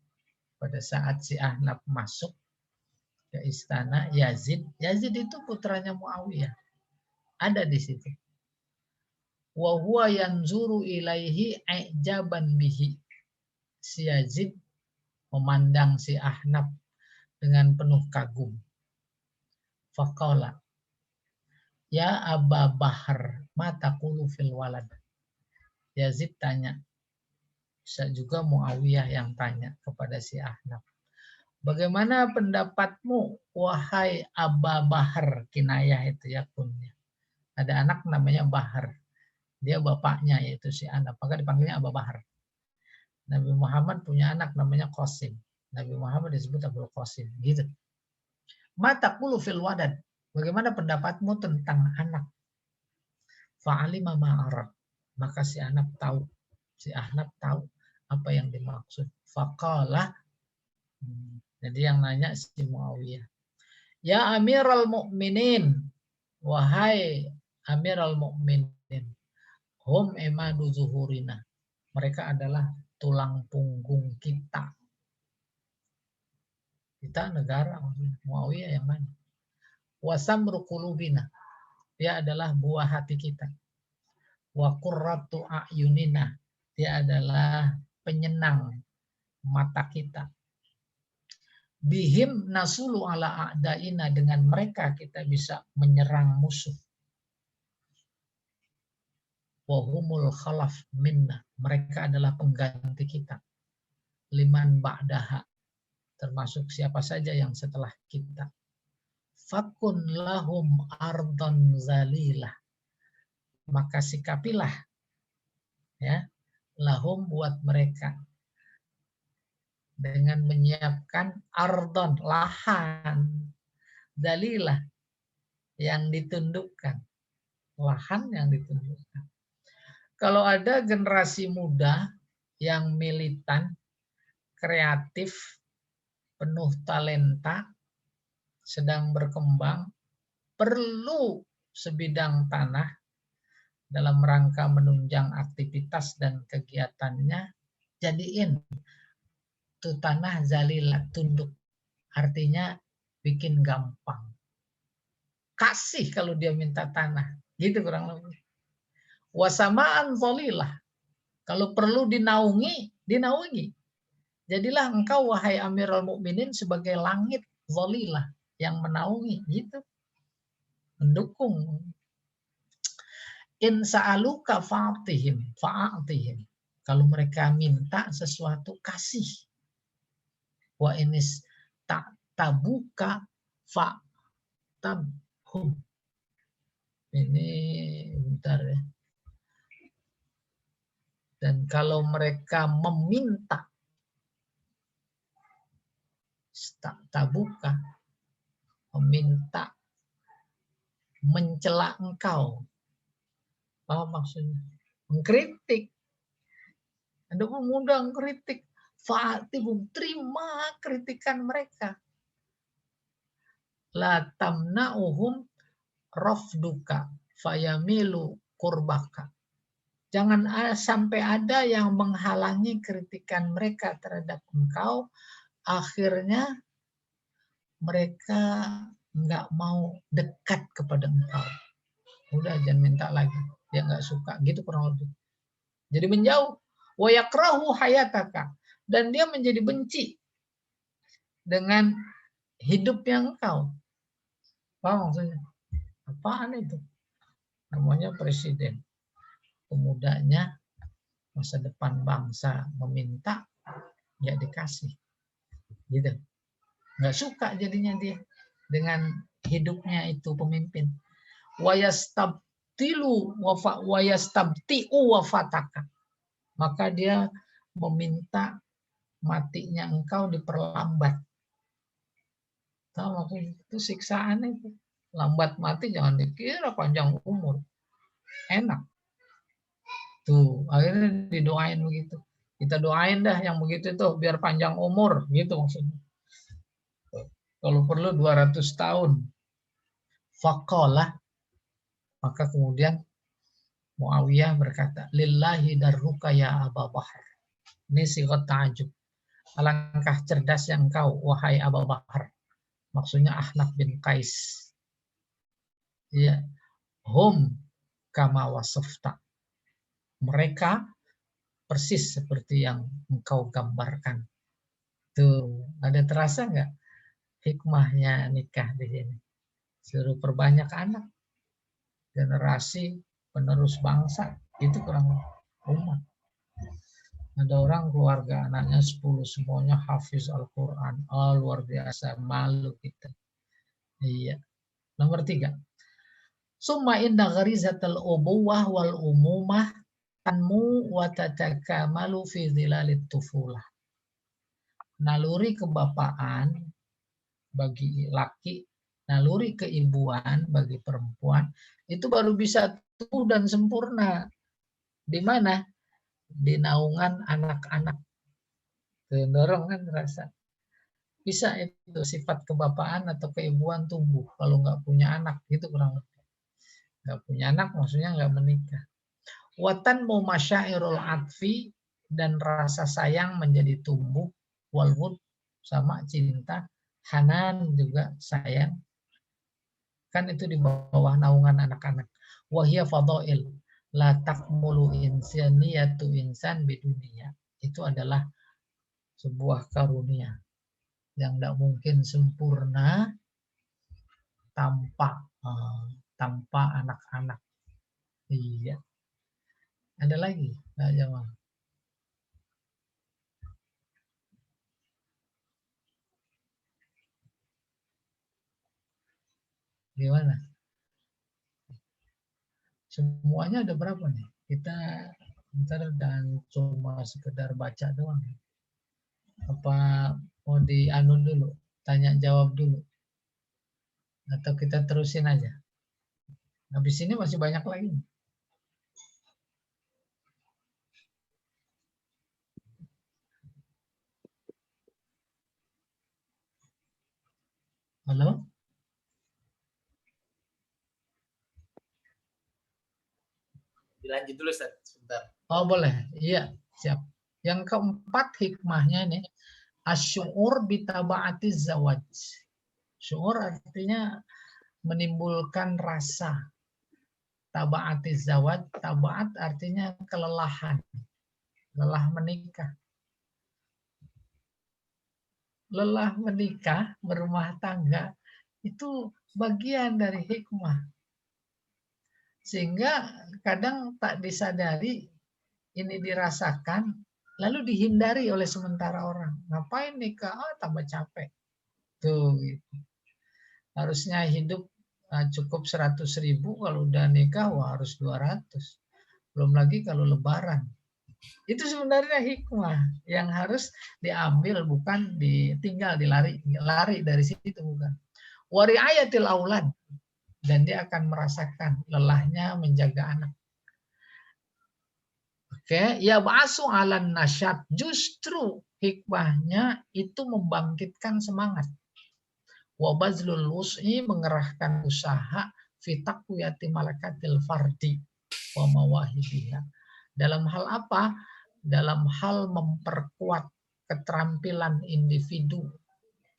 Pada saat si Ahnaf masuk ke istana, Yazid itu putranya Muawiyah. Ada di situ. Wa huwa yanzuru ilaihi ijaban bihi. Si Yazid memandang si Ahnaf dengan penuh kagum. Faqala, ya Aba Bahr, ma taqulu fil walad. Yazid tanya. Bisa juga Muawiyah yang tanya kepada si Ahnaf. Bagaimana pendapatmu, wahai Aba Bahr? Kinayah itu ya kunnya. Ada anak namanya Bahr. Dia bapaknya yaitu si Ahnaf. Maka dipanggilnya Aba Bahr. Nabi Muhammad punya anak namanya Qasim. Nabi Muhammad disebut Abul Qasim. Gitu. Ma taqulu fil walad. Bagaimana pendapatmu tentang anak? Fa'alima ma'arab. Maka si Ahnaf tahu. Si Ahnaf tahu apa yang dimaksud. Faqala. Jadi yang nanya si Muawiyah. Ya Amirul Mukminin. Wahai Amirul Mukminin. Hum emadu zuhurina. Mereka adalah tulang punggung kita. Kita negara. Muawiyah yang mana? Wasamru qulubina. Dia adalah buah hati kita. Wa qurratu a'yunina. Dia adalah penyenang mata kita. Bihim nasulu ala a'daina. Dengan mereka kita bisa menyerang musuh. Wahumul khalaf minna. Mereka adalah pengganti kita. Liman ba'daha. Termasuk siapa saja yang setelah kita. Fakun lahum ardon zalilah. Maka sikapilah. Ya, lahum buat mereka. Dengan menyiapkan ardon, lahan. Dalilah. Yang ditundukkan. Lahan yang ditundukkan. Kalau ada generasi muda yang militan, kreatif, penuh talenta, sedang berkembang, perlu sebidang tanah dalam rangka menunjang aktivitas dan kegiatannya, jadiin itu tanah zalilah, tunduk. Artinya bikin gampang. Kasih kalau dia minta tanah. Gitu kurang lebih. Wasamaan zalilah. Kalau perlu dinaungi, dinaungi. Jadilah engkau wahai Amirul Mukminin sebagai langit zalilah yang menaungi, gitu. Mendukung. In sa'aluka fa'atihim, fa'atihim. Kalau mereka minta sesuatu, kasih. Wa inis tabuka fa'tabhum. Ini bentar ya. Dan kalau mereka meminta tabuka, meminta, mencela engkau. Apa maksudnya? Mengkritik. Ada pemuda mengkritik. Fa'atibum, terima kritikan mereka. La tamna'uhum rafduka fayamilu kurbaka. Jangan sampai ada yang menghalangi kritikan mereka terhadap engkau. Akhirnya mereka nggak mau dekat kepada engkau. Udah jangan minta lagi. Dia nggak suka, gitu kurang lebih. Jadi menjauh. Wa yakrahu hayataka. Dan dia menjadi benci dengan hidupnya engkau. Paham maksudnya? Apaan itu? Namanya presiden. Pemudanya, masa depan bangsa meminta, ya dikasih. Gitu. Nggak suka jadinya dia dengan hidupnya itu pemimpin. Wayastabti'u wafataka. Maka dia meminta matinya engkau diperlambat. Tahu maksudnya itu siksaan itu. Lambat mati jangan dikira panjang umur. Enak. Tuh, akhirnya didoain begitu. Kita doain dah yang begitu tuh biar panjang umur, gitu maksudnya. Kalau perlu 200 tahun. Faqala, maka kemudian Muawiyah berkata, lillahi darruka ya Aba Bakar. Ini sigat ta'ajub. Alangkah cerdas yang engkau, wahai Abu Bakar. Maksudnya Ahnaf bin Qais. Ya, hum kama wasafta. Mereka persis seperti yang engkau gambarkan. Tuh, ada terasa nggak hikmahnya nikah di sini? Suruh perbanyak anak, generasi penerus bangsa, itu kurang umat. Ada orang keluarga anaknya 10 semuanya hafiz Al-Quran. Oh, luar biasa, malu kita. Iya. Nomor 3. Summa inna gharizatal ubuwah wal umumah tanmu wa tatakamalu fi zilalit tufulah. Naluri kebapaan bagi laki, naluri keibuan bagi perempuan itu baru bisa tumbuh dan sempurna. Di mana? Di naungan anak-anak. Dorong kan terasa. Bisa itu sifat kebapaan atau keibuan tumbuh kalau nggak punya anak, gitu kurang lebih. Nggak punya anak maksudnya nggak menikah. Watan mu masyairul atfi, dan rasa sayang menjadi tumbuh, walwud sama cinta, hanan juga sayang. Kan itu di bawah naungan anak-anak. Wahia fadail la takmulu insaniyatu insan bidunia. Itu adalah sebuah karunia yang tidak mungkin sempurna tanpa anak-anak. Iya. Ada lagi? Nah, jamaah. Gimana? Semuanya ada berapa nih? Kita ntar dan cuma sekedar baca doang. Apa mau dianu dulu? Tanya jawab dulu? Atau kita terusin aja? Habis ini masih banyak lagi. Halo? Dilanjut dulu, Ustaz, sebentar. Oh boleh, iya siap. Yang keempat hikmahnya nih, asy'ur bitaba'ati zawaj. Syu'ur artinya menimbulkan rasa. Taba'ati zawaj, taba'at artinya kelelahan. Lelah menikah. Lelah menikah, berumah tangga, itu bagian dari hikmah. Sehingga kadang tak disadari ini dirasakan, lalu dihindari oleh sementara orang. Ngapain nikah? Oh, tambah capek. Tuh, gitu. Harusnya hidup cukup 100.000, kalau udah nikah wah harus 200. Belum lagi kalau lebaran. Itu sebenarnya hikmah yang harus diambil, bukan ditinggal, lari dari situ, bukan. Wari'ayatil aulad, dan dia akan merasakan lelahnya menjaga anak. Oke, ya ba'asu 'alan nasyat, justru hikmahnya itu membangkitkan semangat. Wa bazlul wus'i, mengerahkan usaha, fi taqwiyati malakatil fardi wa mawahibiha. Dalam hal apa? Dalam hal memperkuat keterampilan individu,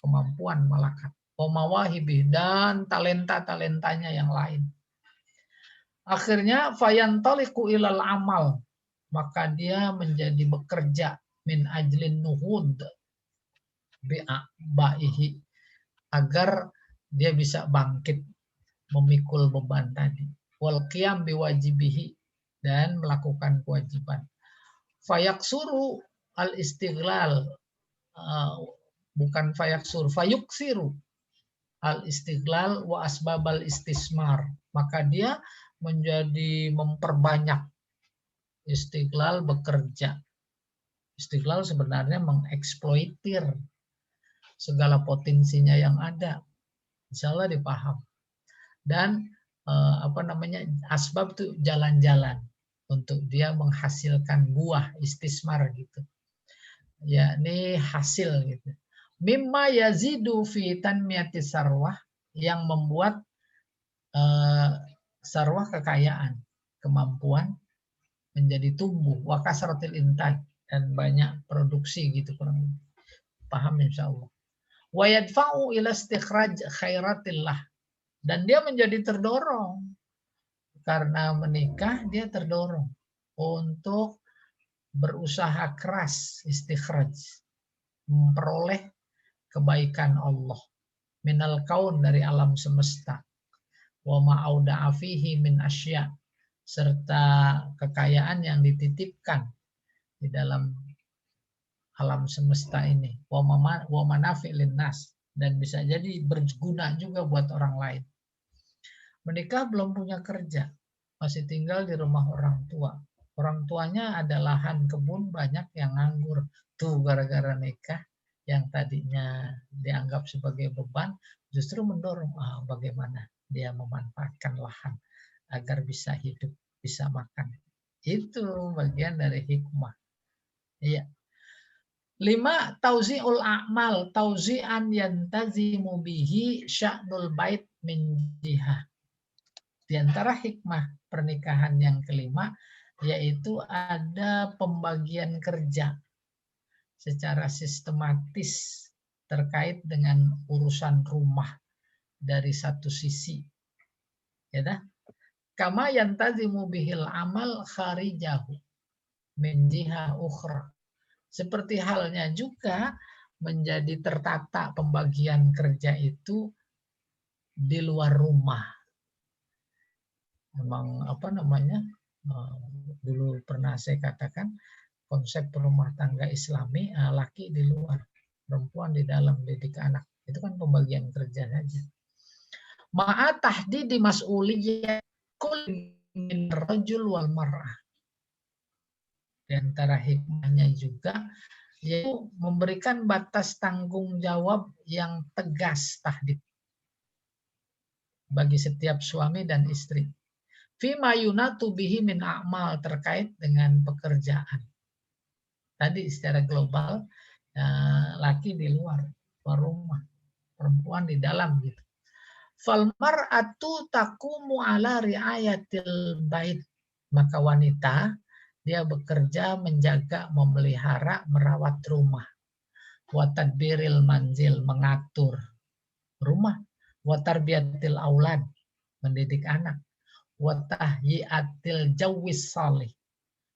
kemampuan malakat, wa mawahibih, dan talenta-talentanya yang lain. Akhirnya fayantaliqu ilal amal, maka dia menjadi bekerja min ajlin nuhud bi'aihi, agar dia bisa bangkit memikul beban tadi. Wal qiyam biwajibihi, dan melakukan kewajiban. Fayaksuru al istighlal, bukan fayaksur, fayuksiru al istighlal wa asbabal istismar, maka dia menjadi memperbanyak istighlal, bekerja. Istighlal sebenarnya mengeksploitir segala potensinya yang ada. Insya Allah dipaham. Dan asbab itu jalan-jalan untuk dia menghasilkan buah istismar gitu. Yakni hasil gitu. Mimma yazidu fi tanmiyati sarwah, yang membuat sarwah kekayaan, kemampuan menjadi tumbuh, wa kasratil intaj, dan banyak produksi gitu kurang lebih. Paham insyaallah. Wa yadfa'u ila istikhraj khairatillah, dan dia menjadi terdorong karena menikah, dia terdorong untuk berusaha keras istikhraj, memperoleh kebaikan Allah minal kaun, dari alam semesta, wa ma'auda'a fihi min asya, serta kekayaan yang dititipkan di dalam alam semesta ini, wa manafi' linnas, dan bisa jadi berguna juga buat orang lain. Menikah belum punya kerja, masih tinggal di rumah orang tua. Orang tuanya ada lahan kebun banyak yang nganggur. Tuh gara-gara nikah, yang tadinya dianggap sebagai beban, justru mendorong bagaimana dia memanfaatkan lahan agar bisa hidup, bisa makan. Itu bagian dari hikmah. Iya. 5. Tauzi'ul a'mal tauzi'an yantazimu bihi sya'nul bait min jihah. Di antara hikmah pernikahan yang kelima, yaitu ada pembagian kerja secara sistematis terkait dengan urusan rumah dari satu sisi. Ya dah. Kama yantazimu bihil amal kharijahu min jihah ukhra. Seperti halnya juga menjadi tertata pembagian kerja itu di luar rumah. Memang dulu pernah saya katakan konsep rumah tangga Islami, laki di luar, perempuan di dalam didik anak. Itu kan pembagian kerja saja. Ma'a tahdidi mas'uliyyah kulli min rajul wal mar'ah. Di antara hikmahnya juga yaitu memberikan batas tanggung jawab yang tegas, tahdid, bagi setiap suami dan istri. Fima yunatu bihi min a'mal, terkait dengan pekerjaan. Tadi secara global, laki di luar rumah, perempuan di dalam gitu. Fal mar'atu taqumu ala riayatil bait, maka wanita dia bekerja menjaga, memelihara, merawat rumah. Wa tadbiril manzil, mengatur rumah. Wa tarbiyatil aulad, mendidik anak. Wa tahyiatil jawwis salih,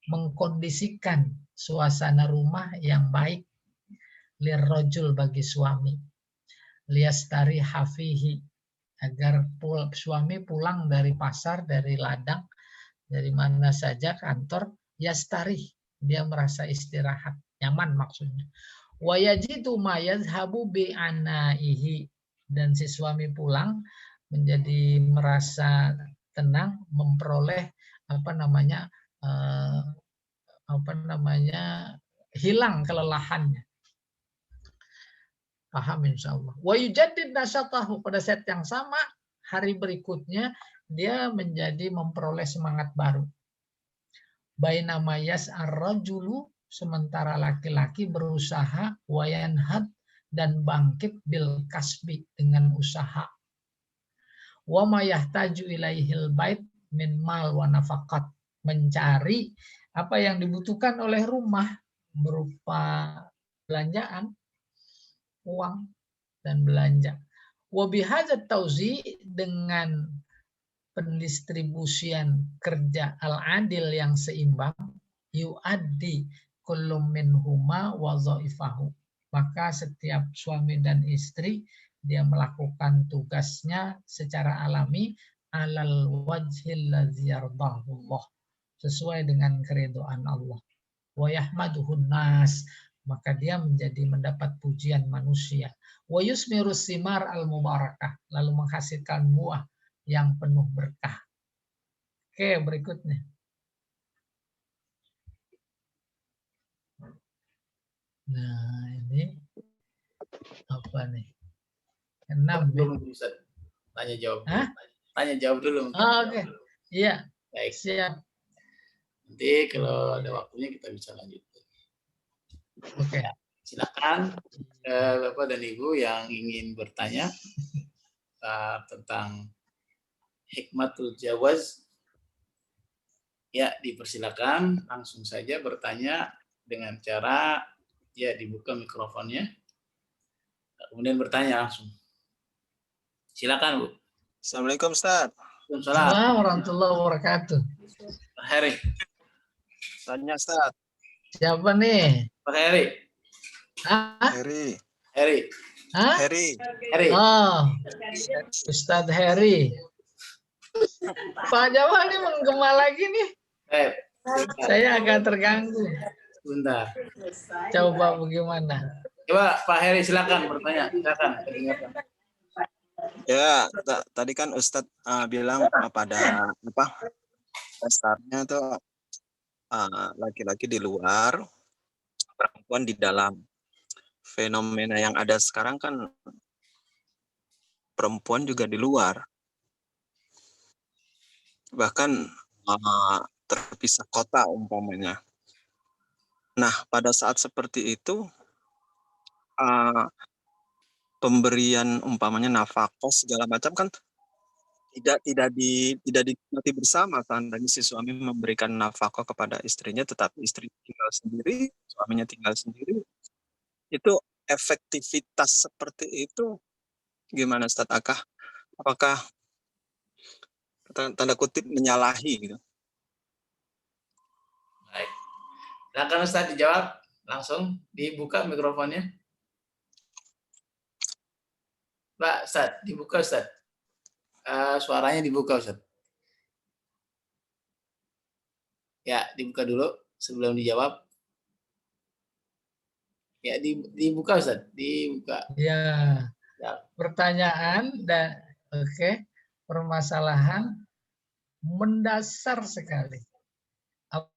mengkondisikan suasana rumah yang baik. Lirrajul, bagi suami. Liyastari hafihi, agar suami pulang dari pasar, dari ladang, dari mana saja, kantor, yastari, dia merasa istirahat, nyaman maksudnya. Wa yajidu ma yazhabu bi anaihi, dan si suami pulang menjadi merasa tenang, memperoleh hilang kelelahannya. Paham insyaallah. Wa yujaddid nasyatahu, pada saat yang sama hari berikutnya dia menjadi memperoleh semangat baru. Bainama yas'ar-rajulu, sementara laki-laki berusaha, wayanhad, dan bangkit bil kasbi, dengan usaha. Wa ma yahtaju ilaihil bait min mal wa nafaqat, mencari apa yang dibutuhkan oleh rumah berupa belanjaan, uang dan belanja. Wa bihadzat tauzi, dengan pendistribusian kerja al-adil yang seimbang, yu'addi kullu minhuma wadhaifahu. Maka setiap suami dan istri dia melakukan tugasnya secara alami alal wajhil ladzi yardahullah, sesuai dengan keridhaan Allah. Wa yahmaduhun nas, maka dia mendapat pujian manusia. Wa yusmirus simar al mubarakah, lalu menghasilkan buah yang penuh berkah. Oke, berikutnya. Nah, ini apa nih? 6. Belum Ustaz. Tanya jawab. Hah? Tanya jawab dulu. Oke. Iya, Baik. siap. Nanti kalau ada waktunya kita bisa lanjut. Oke. Silakan Bapak dan Ibu yang ingin bertanya tentang hikmatul jawaz, ya dipersilakan langsung saja bertanya dengan cara ya dibuka mikrofonnya, kemudian bertanya langsung. Silakan Bu. Assalamualaikum Ustaz. Waalaikumsalam. Assalamualaikum warahmatullahi wabarakatuh. Pak Heri. Tanya Ustaz. Siapa nih? Pak Heri. Hah? Heri. Heri. Hah? Heri. Heri. Oh, Ustadz Heri. Pak Jamal ini menggema lagi nih. Saya agak terganggu. Sebentar. Coba bagaimana? Coba Pak Heri silakan bertanya. Silakan. Ya, tadi kan Ustadz bilang pada apa? Dasarnya tuh laki-laki di luar, perempuan di dalam. Fenomena yang ada sekarang kan perempuan juga di luar. Bahkan terpisah kota umpamanya. Nah, pada saat seperti itu pemberian umpamanya nafkah segala macam kan tidak dinikmati bersama. Seandainya si suami memberikan nafkah kepada istrinya, tetapi istri tinggal sendiri, suaminya tinggal sendiri, itu efektivitas seperti itu gimana Ustaz? Apakah tanda kutip menyalahi gitu? Baik. Silakan Ustaz dijawab langsung, dibuka mikrofonnya. Pak Ustaz, dibuka Ustaz. Suaranya dibuka Ustaz. Ya, dibuka dulu sebelum dijawab. Ya, dibuka Ustaz, dibuka. Ya. Ya. Pertanyaan dan oke, permasalahan mendasar sekali.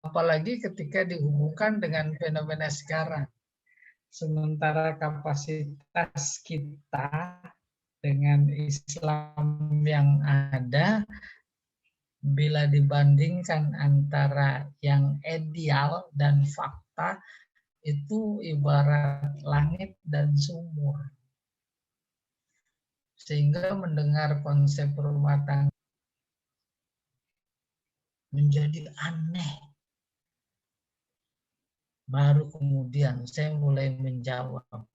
Apalagi ketika dihubungkan dengan fenomena sekarang. Sementara kapasitas kita dengan Islam yang ada, bila dibandingkan antara yang ideal dan fakta, itu ibarat langit dan sumur. Sehingga mendengar konsep rumah tangga menjadi aneh. Baru kemudian saya mulai menjawab.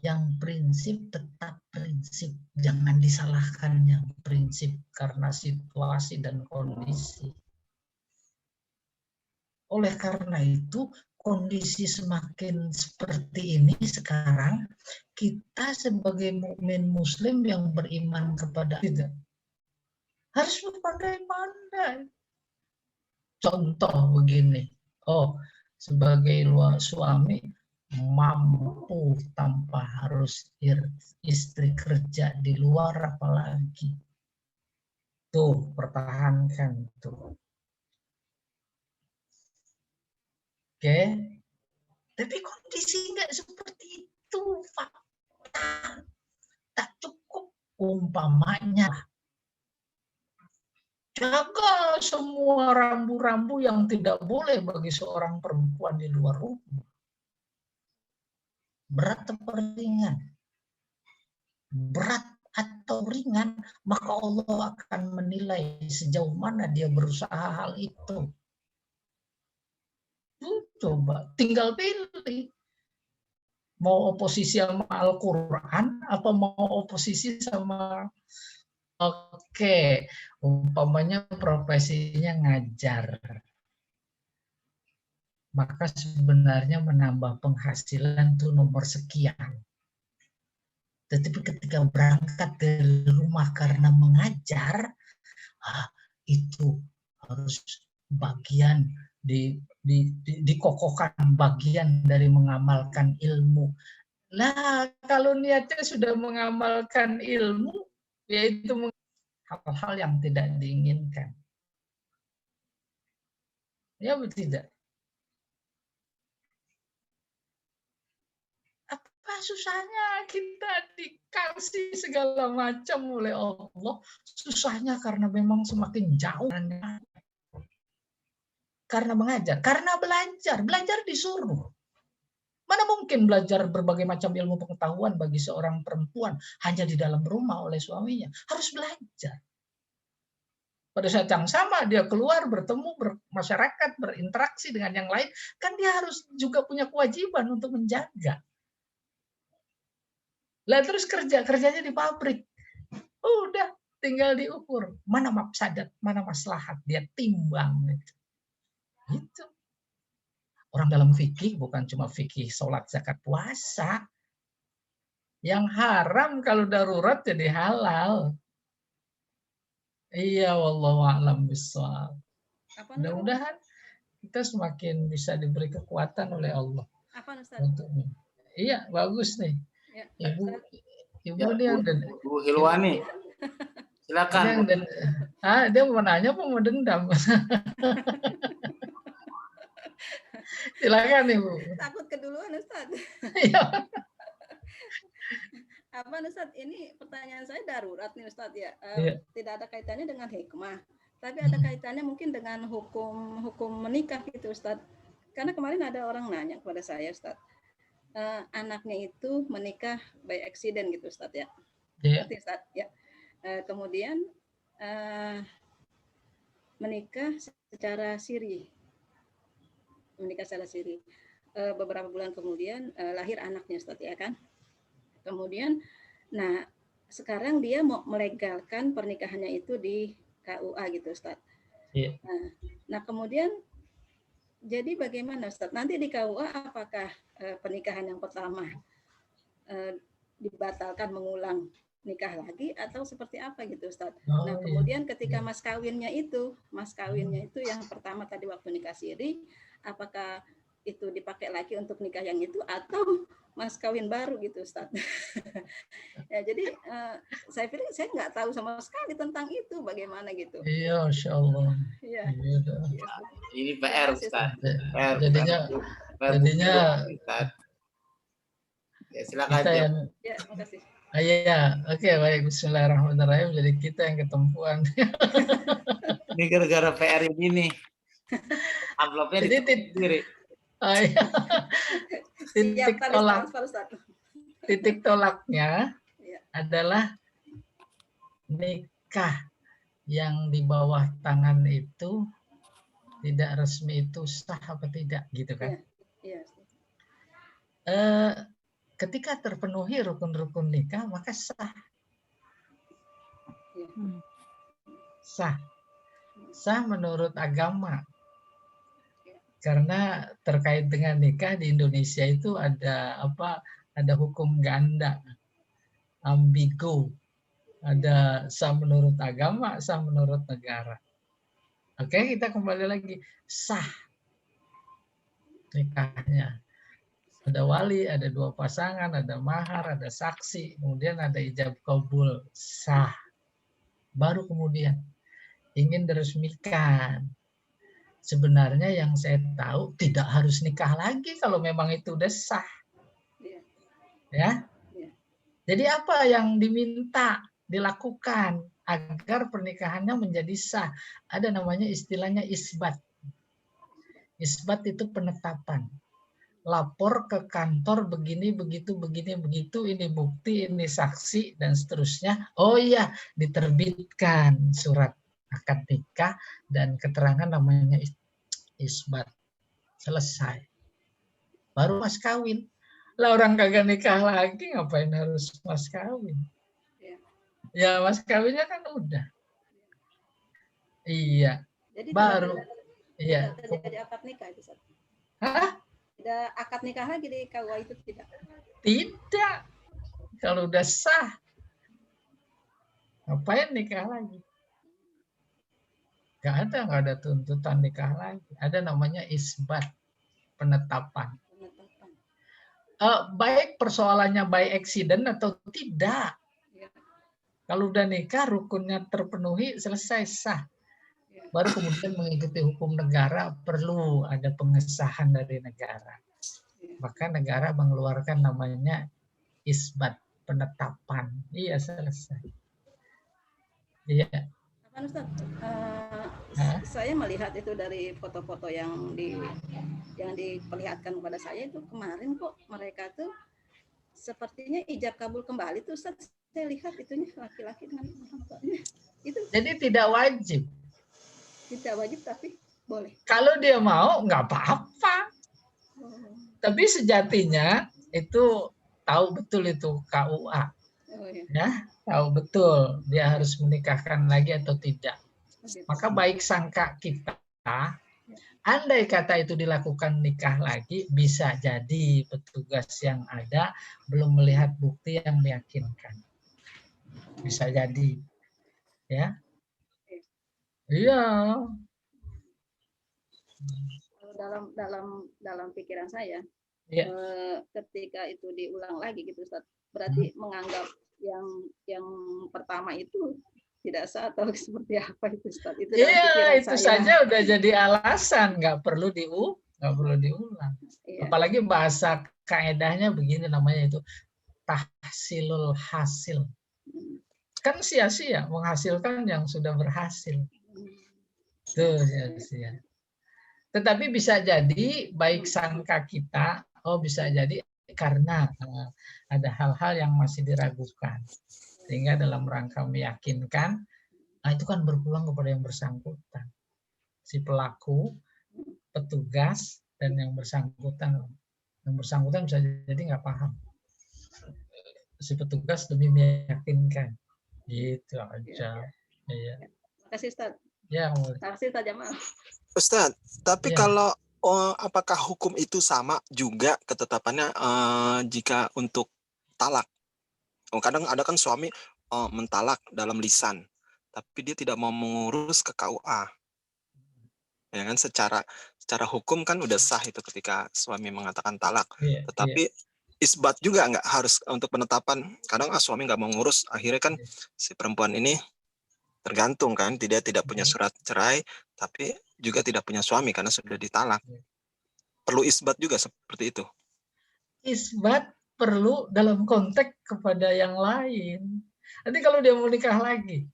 Yang prinsip tetap prinsip. Jangan disalahkan yang prinsip karena situasi dan kondisi. Oleh karena itu, kondisi semakin seperti ini sekarang, kita sebagai mukmin muslim yang beriman kepada kita harus berpandai-pandai. Contoh begini, sebagai suami mampu tanpa harus istri kerja di luar apalagi. Tuh, pertahankan tuh. Oke, tapi kondisi nggak seperti itu, fakta. Tak cukup umpamanya. Jaga semua rambu-rambu yang tidak boleh bagi seorang perempuan di luar rumah. Berat atau ringan? Berat atau ringan, maka Allah akan menilai sejauh mana dia berusaha hal itu. Coba tinggal pilih. Mau oposisi sama Al-Quran, apa mau oposisi sama Oke, umpamanya profesinya ngajar, maka sebenarnya menambah penghasilan tuh nomor sekian. Tetapi ketika berangkat dari rumah karena mengajar, itu harus bagian dikokohkan bagian dari mengamalkan ilmu. Nah, kalau niatnya sudah mengamalkan ilmu, yaitu hal-hal yang tidak diinginkan. Ya betul tidak? Apa susahnya kita dikasih segala macam oleh Allah? Susahnya karena memang semakin jauh. Karena mengajar, karena belajar disuruh. Mana mungkin belajar berbagai macam ilmu pengetahuan bagi seorang perempuan hanya di dalam rumah oleh suaminya. Harus belajar. Pada saat yang sama dia keluar bertemu bermasyarakat, berinteraksi dengan yang lain, kan dia harus juga punya kewajiban untuk menjaga. Lah terus kerjanya di pabrik. Udah tinggal diukur mana mafsadat, mana maslahat, dia timbang gitu. Orang dalam fikih bukan cuma fikih sholat, zakat, puasa. Yang haram kalau darurat jadi halal. Iya, wallahu a'lam bishawab. Mudah-mudahan kita semakin bisa diberi kekuatan oleh Allah. Apa Ustaz? Iya, bagus nih. Ya, Ibu Ya, dia yang Bu Hilwani. Silakan. Dia mau nanya apa mau dendam? Silakan Ibu. Takut keduluan Ustaz. Apa Ustaz, ini pertanyaan saya darurat nih Ustaz ya. Tidak ada kaitannya dengan hikmah, tapi ada kaitannya mungkin dengan hukum menikah gitu Ustaz. Karena kemarin ada orang nanya kepada saya Ustaz, anaknya itu menikah by accident gitu Ustaz ya. Ustaz, ya. Kemudian menikah secara siri. Beberapa bulan kemudian lahir anaknya Ustaz ya kan. Kemudian nah sekarang dia mau melegalkan pernikahannya itu di KUA gitu Ustaz. Yeah. Nah kemudian jadi bagaimana Ustaz? Nanti di KUA apakah pernikahan yang pertama dibatalkan mengulang nikah lagi atau seperti apa gitu Ustaz? Nah kemudian ketika mas kawinnya itu yang pertama tadi waktu nikah siri, apakah itu dipakai lagi untuk nikah yang itu atau mas kawin baru gitu Ustaz? Ya, jadi saya pikir saya nggak tahu sama sekali tentang itu bagaimana gitu. Iya, Masya Allah. Iya. Ini PR Ustaz. Jadinya ya, silakan. Ya, makasih. Iya, oke, baik. Bismillahirrahmanirrahim. Jadi kita yang ketempuan. Ini gara-gara PR ini nih. Amplopnya ditutup sendiri. Titik tolaknya adalah nikah yang di bawah tangan itu tidak resmi itu sah apa tidak, gitu kan? Iya. Ketika terpenuhi rukun-rukun nikah maka sah. Sah menurut agama. Karena terkait dengan nikah di Indonesia itu ada hukum ganda, ambigu. Ada sah menurut agama, sah menurut negara. Oke, kita kembali lagi. Sah nikahnya. Ada wali, ada 2 pasangan, ada mahar, ada saksi, kemudian ada ijab kabul, sah. Baru kemudian ingin diresmikan. Sebenarnya yang saya tahu tidak harus nikah lagi kalau memang itu udah sah. Ya. Jadi apa yang diminta dilakukan agar pernikahannya menjadi sah? Ada namanya istilahnya isbat. Isbat itu penetapan. Lapor ke kantor begini, begitu, ini bukti, ini saksi, dan seterusnya. Oh iya, diterbitkan surat akad nikah dan keterangan namanya isbat. Selesai. Baru mas kawin. Lah orang kagak nikah lagi, ngapain harus mas kawin? Ya mas kawinnya kan udah. Iya. Jadi Baru. Iya. tidak terjadi akad nikah itu, Ustaz. Hah? Tidak akad nikah lagi di KUA itu tidak. Tidak. Kalau udah sah, ngapain nikah lagi? Nggak ada tuntutan nikah lagi. Ada namanya isbat, penetapan. Baik persoalannya by accident atau tidak. Kalau udah nikah, rukunnya terpenuhi, selesai, sah. Baru kemudian mengikuti hukum negara, perlu ada pengesahan dari negara. Maka negara mengeluarkan namanya isbat, penetapan. Iya, selesai. Iya. Apa Ustaz? Saya melihat itu dari foto-foto yang diperlihatkan kepada saya itu kemarin kok mereka tuh sepertinya ijab kabul kembali tuh Ustaz. Saya lihat itunya laki-laki dengan perempuannya. Itu jadi tidak wajib. Tidak wajib tapi boleh. Kalau dia mau nggak apa-apa. Tapi sejatinya itu tahu betul itu KUA. Ya, tahu betul dia harus menikahkan lagi atau tidak. Maka baik sangka kita, andai kata itu dilakukan nikah lagi, bisa jadi petugas yang ada belum melihat bukti yang meyakinkan. Bisa jadi. Ya. Iya. Dalam pikiran saya, ya. Ketika itu diulang lagi gitu Ustaz, berarti menganggap yang pertama itu tidak sah atau seperti apa itu Ustaz? Itu itu saja udah jadi alasan, nggak perlu diulang. Iya. Apalagi bahasa kaedahnya begini namanya itu tahsilul hasil. Kan sia-sia menghasilkan yang sudah berhasil. Tuh sia-sia. Tetapi bisa jadi baik sangka kita, bisa jadi karena ada hal-hal yang masih diragukan. Sehingga dalam rangka meyakinkan, itu kan berpulang kepada yang bersangkutan. Si pelaku, petugas, dan yang bersangkutan. Yang bersangkutan bisa jadi nggak paham. Si petugas demi meyakinkan. Gitu aja. Iya. Terima kasih Ustaz. Ya, terima kasih Ustaz Jamal. Ustaz, tapi kalau apakah hukum itu sama juga ketetapannya jika untuk talak? Kadang ada kan suami mentalak dalam lisan, tapi dia tidak mau mengurus ke KUA. Ya kan secara hukum kan udah sah itu ketika suami mengatakan talak. Tetapi isbat juga nggak harus untuk penetapan. Kadang suami nggak mau ngurus, akhirnya kan si perempuan ini tergantung kan, dia tidak punya surat cerai, tapi juga tidak punya suami karena sudah ditalak. Perlu isbat juga seperti itu. Isbat perlu dalam konteks kepada yang lain. Nanti kalau dia mau nikah lagi,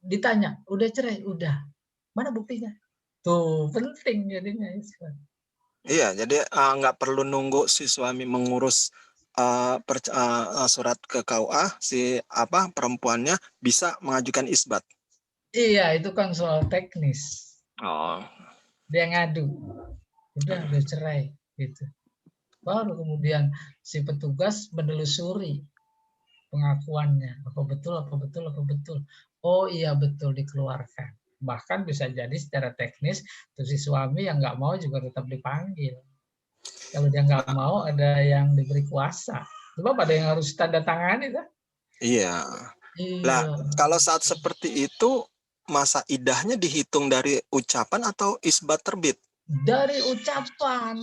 ditanya, udah cerai? Udah. Mana buktinya? Tuh, penting jadinya isbat. Iya, jadi nggak perlu nunggu si suami mengurus surat ke KUA, si perempuannya bisa mengajukan isbat. Iya, itu kan soal teknis. Dia ngadu, udah cerai gitu. Baru kemudian si petugas menelusuri pengakuannya, apa betul. Oh iya betul, dikeluarkan. Bahkan bisa jadi secara teknis tuh si suami yang nggak mau juga tetap dipanggil. Kalau dia nggak mau, ada yang diberi kuasa. Sebab ada yang harus tanda tangani, kan? Iya. Nah, kalau saat seperti itu, masa idahnya dihitung dari ucapan atau isbat terbit? Dari ucapan.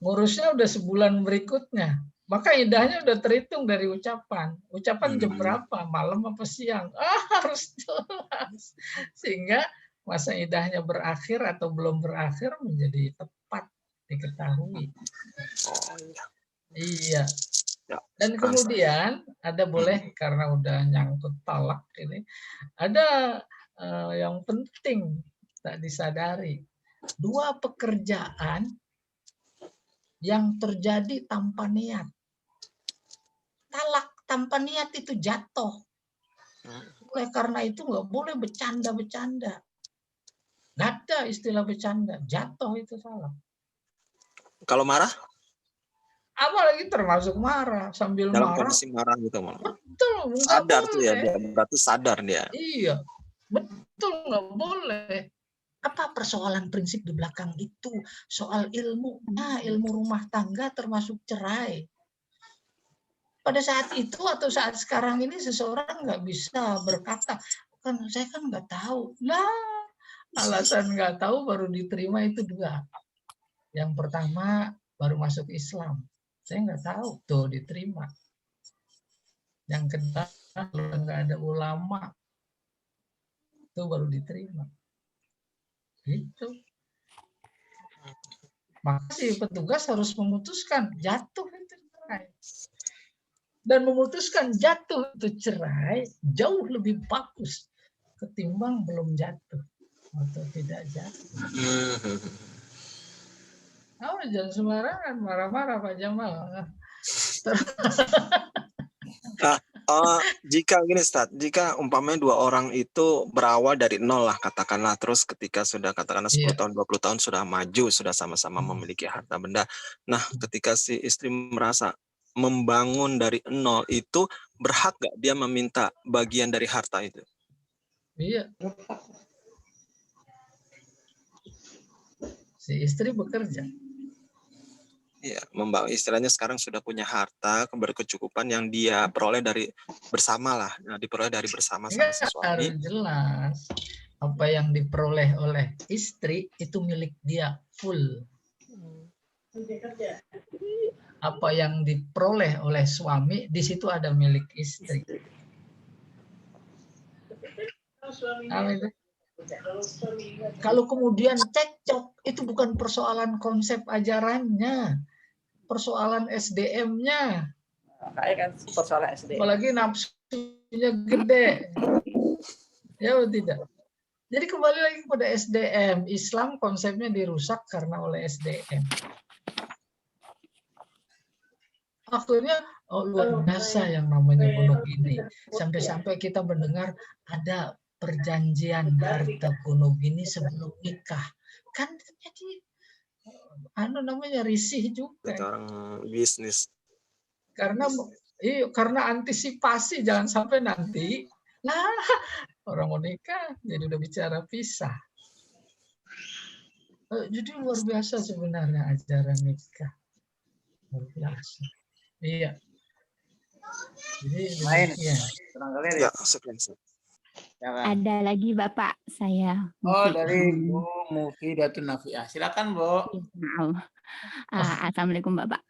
Ngurusnya udah sebulan berikutnya. Maka idahnya udah terhitung dari ucapan. Ucapan jam berapa? Malam apa siang? Harus jelas. Sehingga masa idahnya berakhir atau belum berakhir menjadi tepat diketahui. Iya. Dan kemudian ada boleh karena udah nyangkut talak ini, ada yang penting tak disadari. Dua pekerjaan yang terjadi tanpa niat. Talak tanpa niat itu jatuh. Oleh karena itu nggak boleh bercanda-bercanda. Nggak ada istilah bercanda, jatuh itu salah. Kalau marah? apalagi termasuk marah, sambil dalam marah. kondisi marah gitu, Mon. Betul, nggak Sadar tuh ya, boleh. dia berarti sadar dia. Iya, betul, nggak boleh. Apa persoalan prinsip di belakang itu? Soal ilmu. Nah, ilmu rumah tangga termasuk cerai. Pada saat itu atau saat sekarang ini seseorang nggak bisa berkata, kan saya kan nggak tahu. Nah, alasan nggak tahu baru diterima itu 2. Yang pertama baru masuk Islam. Saya nggak tahu, tuh diterima. Yang kedua, kalau nggak ada ulama, itu baru diterima. Gitu. Maka si petugas harus memutuskan jatuh itu cerai. Dan memutuskan jatuh itu cerai jauh lebih bagus ketimbang belum jatuh atau tidak jatuh. Jangan sembarangan marah-marah Pak Jamal. Jika gini, Ustaz, jika umpamanya 2 orang itu berawal dari 0 lah katakanlah, terus ketika sudah katakanlah 10 tahun, 20 tahun sudah maju, sudah sama-sama memiliki harta benda. Nah, ketika si istri merasa membangun dari 0 itu, berhak gak dia meminta bagian dari harta itu? Iya. Si istri bekerja. Iya, istilahnya sekarang sudah punya harta berkecukupan yang dia peroleh dari bersama lah, diperoleh dari bersama sama si suami. Harus jelas apa yang diperoleh oleh istri itu milik dia full. Apa yang diperoleh oleh suami di situ ada milik istri. Kalau kemudian cekcok, itu bukan persoalan konsep ajarannya, persoalan SDM-nya. Kayak kan persoalan SDM. Apalagi nafsunya gede. Ya tidak. Jadi kembali lagi kepada SDM. Islam konsepnya dirusak karena oleh SDM. Akhirnya luar biasa yang namanya bunuh ini. Sampai-sampai kita mendengar ada perjanjian harta kuno gini sebelum nikah, kan jadi namanya risih juga. Orang bisnis. Karena antisipasi jangan sampai nanti orang mau nikah jadi udah bicara pisah. Jadi luar biasa sebenarnya ajaran nikah, luar biasa. Iya. Jadi Lain. Ya, sekian. Ada lagi Bapak saya. Dari Bu Mufidatun Nafiah. Silakan, Bu. Assalamualaikum Bapak.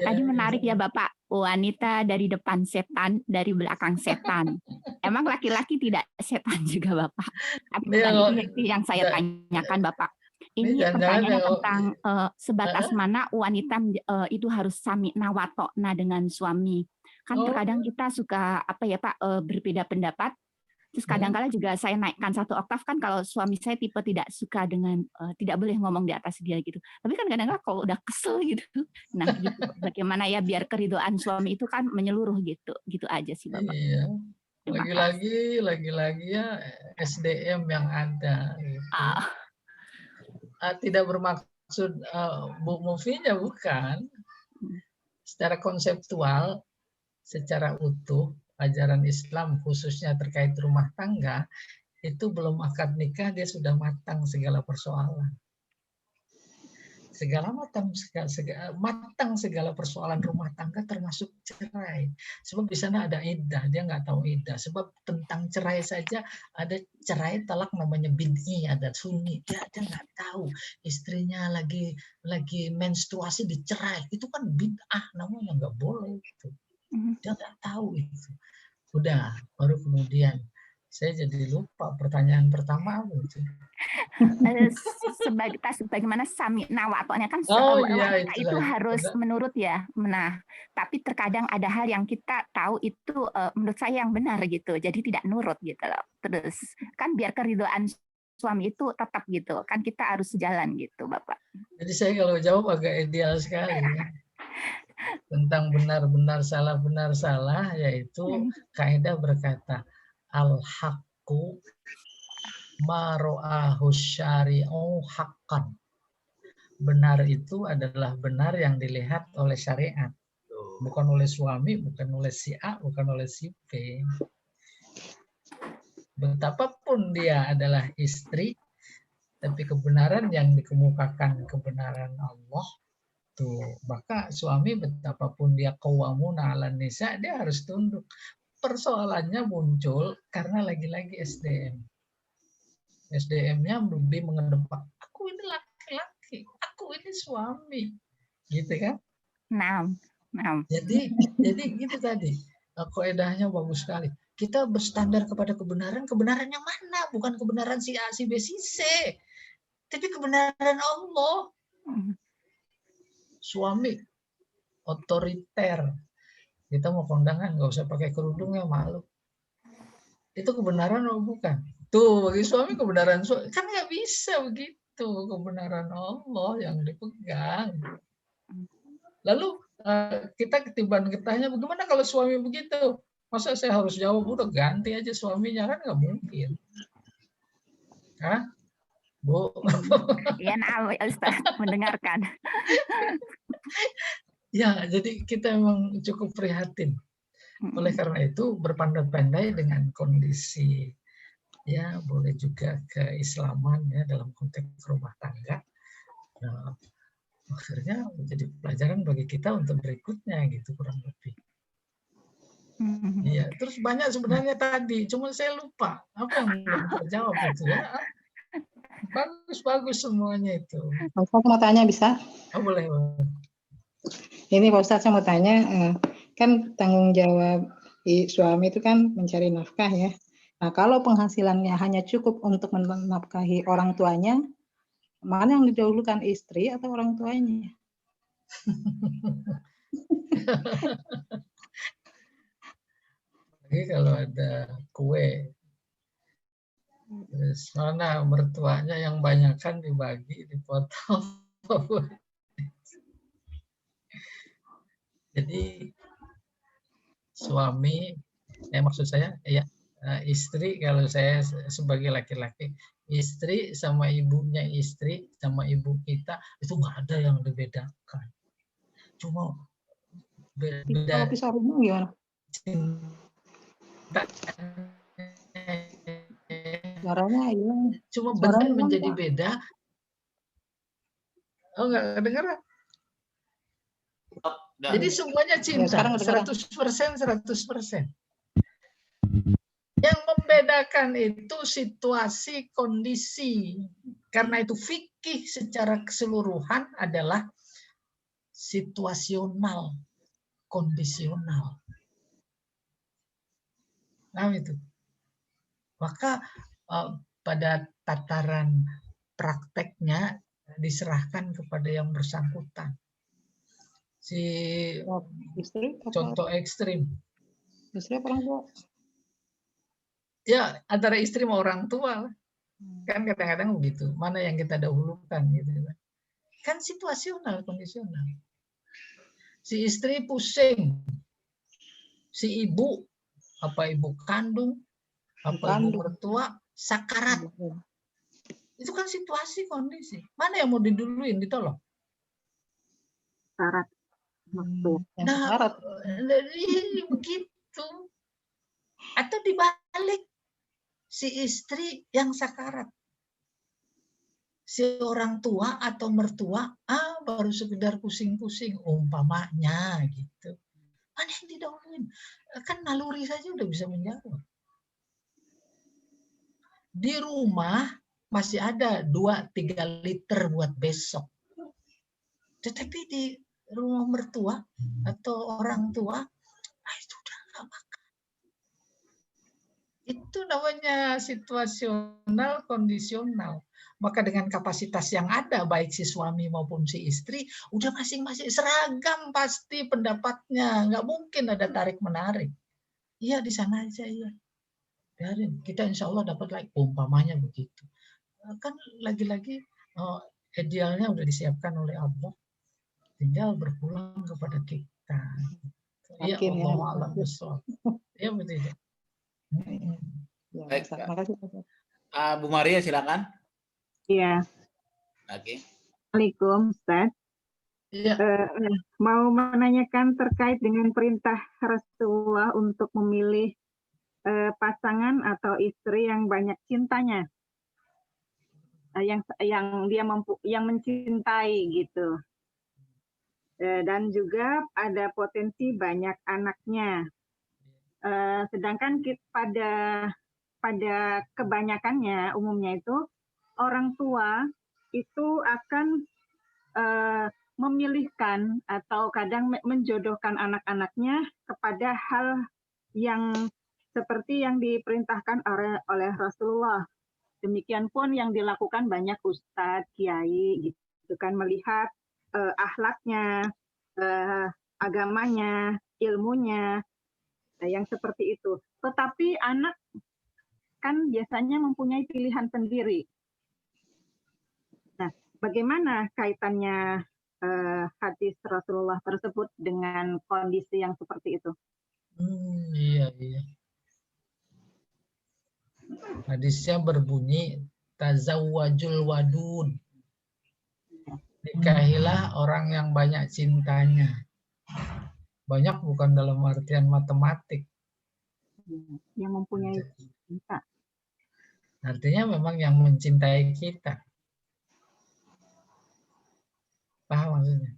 Tadi menarik ya Bapak, wanita dari depan setan, dari belakang setan. Emang laki-laki tidak setan juga Bapak? Itu yang saya tanyakan Bapak. Ini pertanyaan tentang sebatas mana wanita itu harus sami'na wa ta'na dengan suami. Kan terkadang kita suka berbeda pendapat. Terus kadang-kala juga saya naikkan 1 oktav kan kalau suami saya tipe tidak suka dengan tidak boleh ngomong di atas dia gitu. Tapi kan kadang-kala kalau udah kesel gitu. Nah, gitu. Bagaimana ya biar keridhaan suami itu kan menyeluruh gitu. Gitu aja sih Bapak. Iya. Lagi-lagi ya SDM yang ada gitu. Tidak bermaksud Bu Mufinya bukan. Secara konseptual, secara utuh ajaran Islam khususnya terkait rumah tangga itu belum akad nikah dia sudah matang segala persoalan. Matang segala persoalan rumah tangga termasuk cerai. Sebab di sana ada iddah, dia nggak tahu iddah. Sebab tentang cerai saja ada cerai talak namanya bid'i, ada sunni. Dia nggak tahu istrinya lagi menstruasi dicerai. Itu kan bid'ah, namanya nggak boleh gitu. Dia nggak tahu itu. Udah, baru kemudian saya jadi lupa pertanyaan pertama apa itu. Sebagaimana sami'na wa ta'na kan itu harus menurut ya. Nah, tapi terkadang ada hal yang kita tahu itu menurut saya yang benar gitu. Jadi tidak nurut gitu loh. Terus kan biar keridhaan suami itu tetap gitu. Kan kita harus sejalan gitu, Bapak. Jadi saya kalau jawab agak ideal sekali. Tentang benar-benar salah, yaitu kaidah berkata al-haqqu ma ra'ahu syari'u haqqan benar itu adalah benar yang dilihat oleh syariat. Bukan oleh suami, bukan oleh si A, bukan oleh si B. Betapapun dia adalah istri, tapi kebenaran yang dikemukakan kebenaran Allah tuh, maka suami betapapun dia qawwamuna 'alan nisa, dia harus tunduk. Persoalannya muncul karena lagi-lagi SDM. SDM-nya lebih mengedepan, aku ini laki-laki, aku ini suami, gitu kan? Nah. Jadi gitu tadi. Kaedahnya bagus sekali. Kita berstandar kepada kebenaran, kebenaran yang mana? Bukan kebenaran si A, si B, si C. Tapi kebenaran Allah. Suami otoriter. Kita mau kondangan, nggak usah pakai kerudung ya, malu. Itu kebenaran atau bukan? Tuh, bagi suami kebenaran suami. Kan nggak bisa begitu. Kebenaran Allah yang dipegang. Lalu kita ketiban ketanya, bagaimana kalau suami begitu? Masa saya harus jawab, udah ganti aja suaminya, kan nggak mungkin. Hah? Bu? Ya, nah, Ustaz, mendengarkan. Ya, jadi kita memang cukup prihatin. Oleh karena itu, berpandai-pandai dengan kondisi, ya boleh juga keislaman ya dalam konteks rumah tangga. Nah, akhirnya menjadi pelajaran bagi kita untuk berikutnya gitu, kurang lebih. Iya, terus banyak sebenarnya tadi, cuma saya lupa apa yang belum terjawab itu ya. Bagus semuanya itu. Pak Ustadz mau tanya bisa? Oh, boleh. Ini Pak Ustadz saya mau tanya, kan tanggung jawab suami itu kan mencari nafkah ya. Nah kalau penghasilannya hanya cukup untuk menafkahi orang tuanya, mana yang didahulukan, istri atau orang tuanya? Jadi kalau ada kue, terus mana mertuanya yang banyakkan dibagi, dipotong. Jadi suami, maksud saya ya istri, kalau saya sebagai laki-laki, istri sama ibunya istri sama ibu kita itu nggak ada yang dibedakan. Cuma beda. Pisah rumah gimana? Suaranya hilang. Cuma benar menjadi beda. Oh, nggak kedengeran. Jadi semuanya cinta, 100%. Yang membedakan itu situasi, kondisi. Karena itu fikih secara keseluruhan adalah situasional, kondisional. Nah itu. Maka pada tataran prakteknya diserahkan kepada yang bersangkutan. Si istri, contoh ekstrim. Istri apa orang tua? Ya, antara istri sama orang tua. Kan kadang-kadang begitu. Mana yang kita dahulukan gitu. Kan situasional, kondisional. Si istri pusing. Si ibu, apa ibu kandung, apa ibu mertua, sakarat. Itu kan situasi, kondisi. Mana yang mau diduluin, ditolong? Sakarat. Nah, begitu. Atau dibalik, si istri yang sakarat. Si orang tua atau mertua, baru sekedar pusing-pusing, umpamanya gitu. Mana yang didahuluin? Kan naluri saja udah bisa menjawab. Di rumah masih ada 2-3 liter buat besok. Tetapi di rumah mertua atau orang tua, itu udah nggak makan. Itu namanya situasional, kondisional. Maka dengan kapasitas yang ada, baik si suami maupun si istri, udah masing-masing seragam pasti pendapatnya. Nggak mungkin ada tarik-menarik. Iya, di sana aja, iya. Biarin, kita insya Allah dapat lagi. Umpamanya begitu. Kan lagi-lagi idealnya udah disiapkan oleh Allah. Tinggal berpulang kepada kita. Ya Allah alam besok. Ya betul. Baik, makasih. Bu Maria silakan. Iya. Oke. Assalamualaikum, Ustaz. Iya. Mau menanyakan terkait dengan perintah Rasulullah untuk memilih pasangan atau istri yang banyak cintanya, yang dia yang mencintai gitu, dan juga ada potensi banyak anaknya. Sedangkan pada kebanyakannya umumnya itu orang tua itu akan memilihkan atau kadang menjodohkan anak-anaknya kepada hal yang seperti yang diperintahkan oleh Rasulullah. Demikian pun yang dilakukan banyak ustadz, kiai, gitu kan, melihat akhlaknya, agamanya, ilmunya, yang seperti itu. Tetapi anak kan biasanya mempunyai pilihan sendiri. Nah, bagaimana kaitannya hadis Rasulullah tersebut dengan kondisi yang seperti itu? Iya. Hadisnya berbunyi tazawwajul wadud. Nikahilah orang yang banyak cintanya. Banyak bukan dalam artian matematik. Yang mempunyai cinta. Artinya memang yang mencintai kita. Paham maksudnya?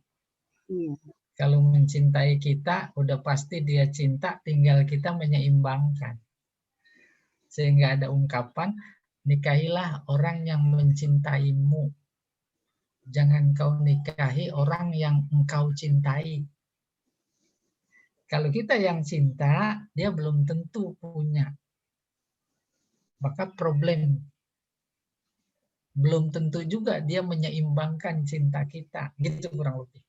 Iya. Kalau mencintai kita, udah pasti dia cinta, tinggal kita menyeimbangkan. Sehingga ada ungkapan, nikahilah orang yang mencintaimu. Jangan kau nikahi orang yang engkau cintai. Kalau kita yang cinta, dia belum tentu punya. Maka problem. Belum tentu juga dia menyeimbangkan cinta kita. Gitu kurang lebih.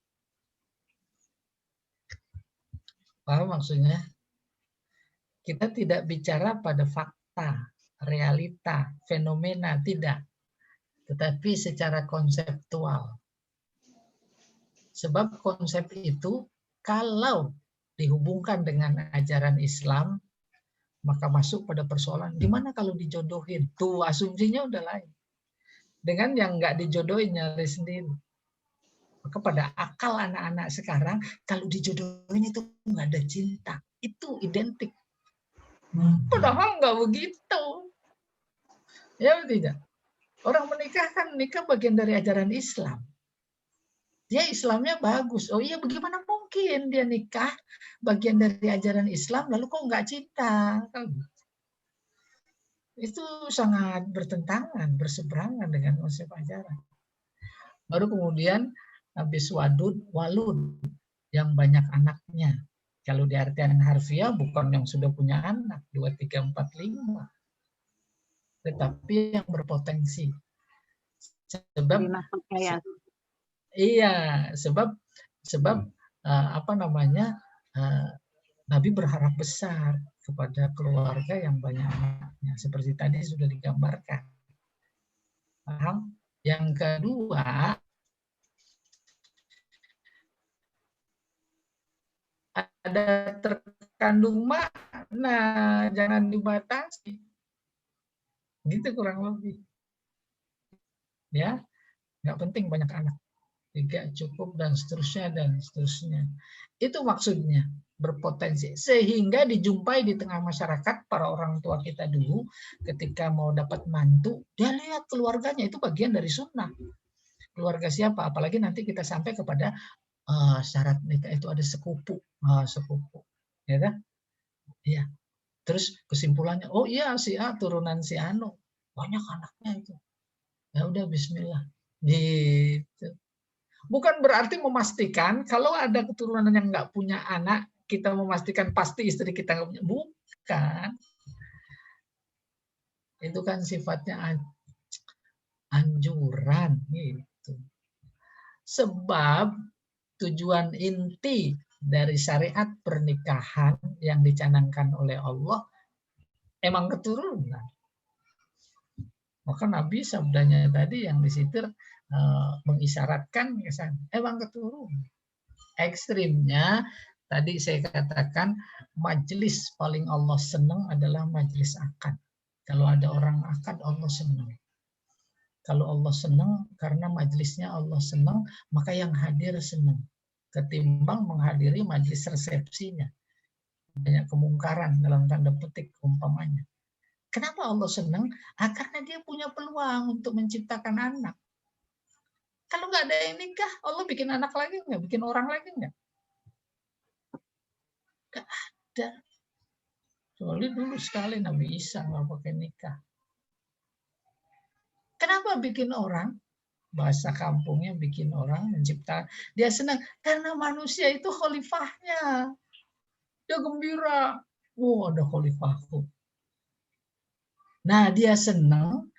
Paham maksudnya? Kita tidak bicara pada fakta, realita, fenomena, tidak. Tetapi secara konseptual. Sebab konsep itu kalau dihubungkan dengan ajaran Islam, maka masuk pada persoalan, gimana kalau dijodohin? Tuh asumsinya udah lain. Dengan yang nggak dijodohin nyari sendiri. Maka pada akal anak-anak sekarang, kalau dijodohin itu nggak ada cinta. Itu identik. Padahal nggak begitu. Ya tidak. Orang menikah kan nikah bagian dari ajaran Islam. Dia Islamnya bagus. Oh iya, bagaimana mungkin dia nikah bagian dari ajaran Islam lalu kok nggak cinta? Itu sangat bertentangan, berseberangan dengan konsep ajaran. Baru kemudian habis walud yang banyak anaknya. Kalau di artian harfiah bukan yang sudah punya anak 2, 3, 4, 5. Tetapi yang berpotensi. Sebab Nabi berharap besar kepada keluarga yang banyak anaknya, seperti tadi sudah digambarkan. Paham? Yang kedua, ada terkandung makna, jangan dibatasi. Gitu kurang lebih. Ya, nggak penting banyak anak. 3 cukup dan seterusnya. Itu maksudnya, berpotensi. Sehingga dijumpai di tengah masyarakat, para orang tua kita dulu, ketika mau dapat mantu, dia lihat keluarganya, itu bagian dari sunnah. Keluarga siapa? Apalagi nanti kita sampai kepada syarat nikah itu ada sepupu. Sepupu. Ya kan? Iya. Terus kesimpulannya, oh iya si A turunan si Anu. Banyak anaknya itu. Ya udah bismillah. Gitu. Bukan berarti memastikan kalau ada keturunan yang nggak punya anak, kita memastikan pasti istri kita nggak punya. Bukan. Itu kan sifatnya anjuran gitu. Sebab tujuan inti dari syariat pernikahan yang dicanangkan oleh Allah emang keturunan. Maka Nabi sabdanya tadi yang disitir mengisyaratkan emang keturunan. Ekstrimnya tadi saya katakan majelis paling Allah senang adalah majelis akad. Kalau ada orang akad Allah senang. Kalau Allah senang, karena majelisnya Allah senang, maka yang hadir senang. Ketimbang menghadiri majelis resepsinya. Banyak kemungkaran dalam tanda petik umpamanya. Kenapa Allah senang? Karena dia punya peluang untuk menciptakan anak. Kalau nggak ada yang nikah, Allah bikin anak lagi nggak? Bikin orang lagi nggak? Nggak ada. Kecuali dulu sekali Nabi Isa nggak pakai nikah. Kenapa bikin orang? Bahasa kampungnya bikin orang mencipta. Dia senang karena manusia itu khalifahnya. Dia gembira. Oh, ada khalifahku. Nah, dia senang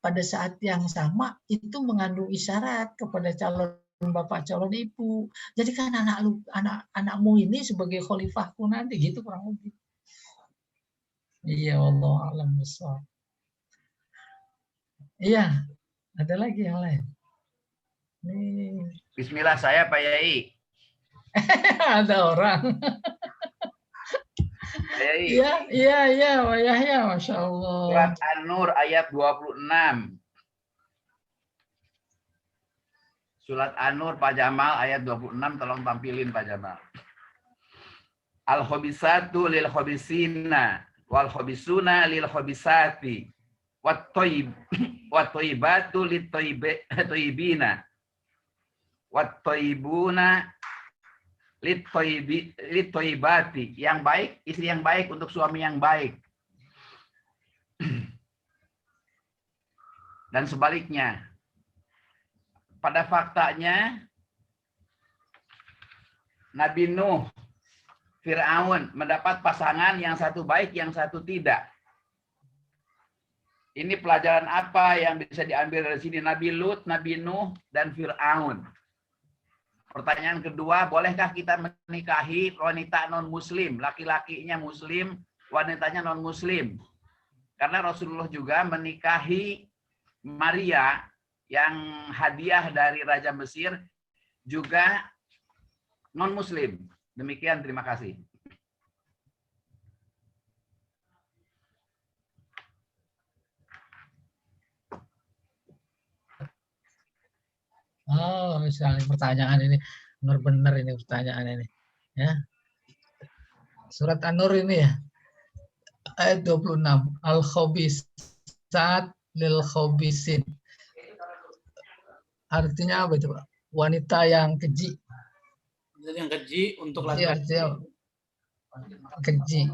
pada saat yang sama itu mengandung isyarat kepada calon bapak, calon ibu. Jadi kan anakmu ini sebagai khalifahku nanti, gitu kurang lebih. Iya, Allah alam besar. Iya, ada lagi yang lain. Nih. Bismillah saya Pak Yai. Ada orang. Pak Yai. Iya, Pak Yahya, Masya Allah. Surat An-Nur ayat 26. Surat An-Nur Pak Jamal ayat 26, tolong tampilin Pak Jamal. Al-khabisatu lil khabisina wal khabisuna lil khabisati wat thayyibatu lit thayyibina wat thayyibuna lit thayyibati. Yang baik, istri yang baik untuk suami yang baik. Dan sebaliknya. Pada faktanya Nabi Nuh, Fir'aun mendapat pasangan yang satu baik, yang satu tidak. Ini pelajaran apa yang bisa diambil dari sini? Nabi Lut, Nabi Nuh, dan Fir'aun. Pertanyaan kedua, bolehkah kita menikahi wanita non-muslim? Laki-lakinya muslim, wanitanya non-muslim. Karena Rasulullah juga menikahi Maria yang hadiah dari Raja Mesir juga non-muslim. Demikian, terima kasih. Oh, misalnya pertanyaan ini benar-benar ini pertanyaan ini, ya. Surat An-Nur ini ya, ayat 26. Al-khabisat lil khabisin. Artinya apa itu, Pak? Wanita yang keji. Jadi yang keji untuk Iya, laki-laki. keji.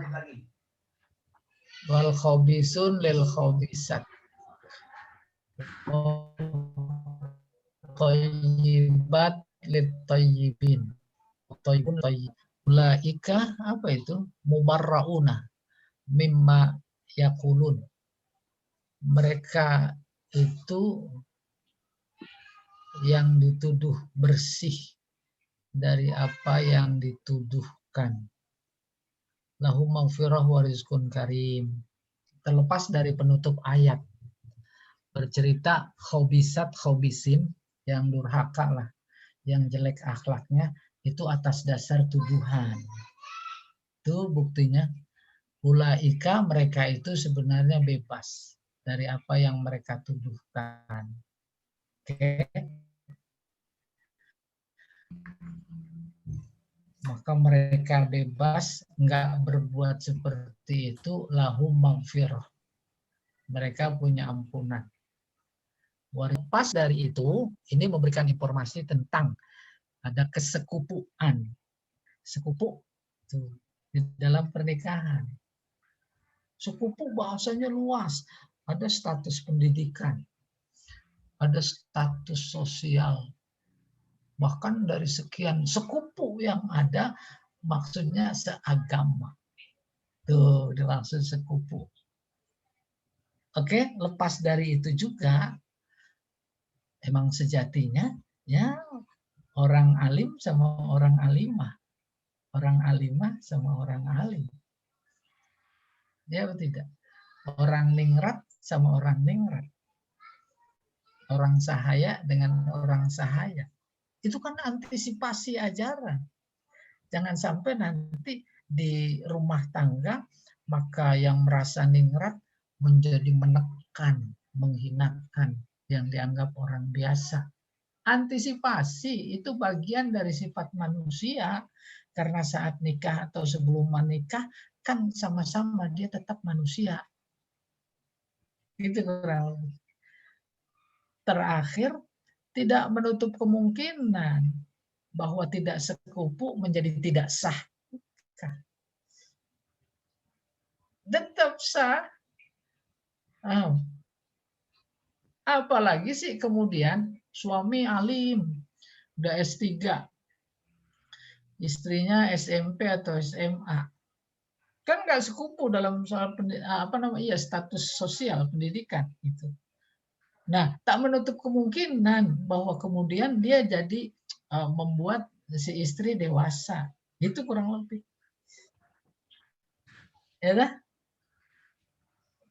Wal khabisun lil khabisat. Thayyibat lit thayyibin. Thayyibun thayyib. Ulaika apa itu? Mubarrauna mimma yaqulun. Mereka itu yang dituduh bersih dari apa yang dituduhkan. Lahum maghfirah wa rizqun karim. Terlepas dari penutup ayat bercerita khobisat khobisin, yang durhaka lah, yang jelek akhlaknya, itu atas dasar tuduhan. Itu buktinya ulaika, mereka itu sebenarnya bebas dari apa yang mereka tuduhkan. Oke. Maka mereka bebas, nggak berbuat seperti itu, lahum maghfirah. Mereka punya ampunan. Lepas dari itu, ini memberikan informasi tentang ada kesekupuan. Sekupu tuh, di dalam pernikahan. Sekupu bahasanya luas. Ada status pendidikan, ada status sosial. Bahkan dari sekian sekupu yang ada, maksudnya seagama. Tuh, langsung sekupu. Oke, lepas dari itu juga, emang sejatinya ya orang alim sama orang alimah. Orang alimah sama orang alim. Ya atau tidak? Orang ningrat sama orang ningrat. Orang sahaya dengan orang sahaya. Itu kan antisipasi ajaran. Jangan sampai nanti di rumah tangga maka yang merasa ningrat menjadi menekan, menghinakan yang dianggap orang biasa. Antisipasi itu bagian dari sifat manusia, karena saat nikah atau sebelum menikah kan sama-sama dia tetap manusia. Itu kurang lebih. Terakhir, tidak menutup kemungkinan bahwa tidak sekupu menjadi tidak sah. Tetap sah. Apalagi sih kemudian suami alim, udah S3, istrinya SMP atau SMA. Kan nggak sekupu dalam soal status sosial pendidikan itu. Nah, tak menutup kemungkinan bahwa kemudian dia jadi membuat si istri dewasa. Itu kurang lebih. Ya dah?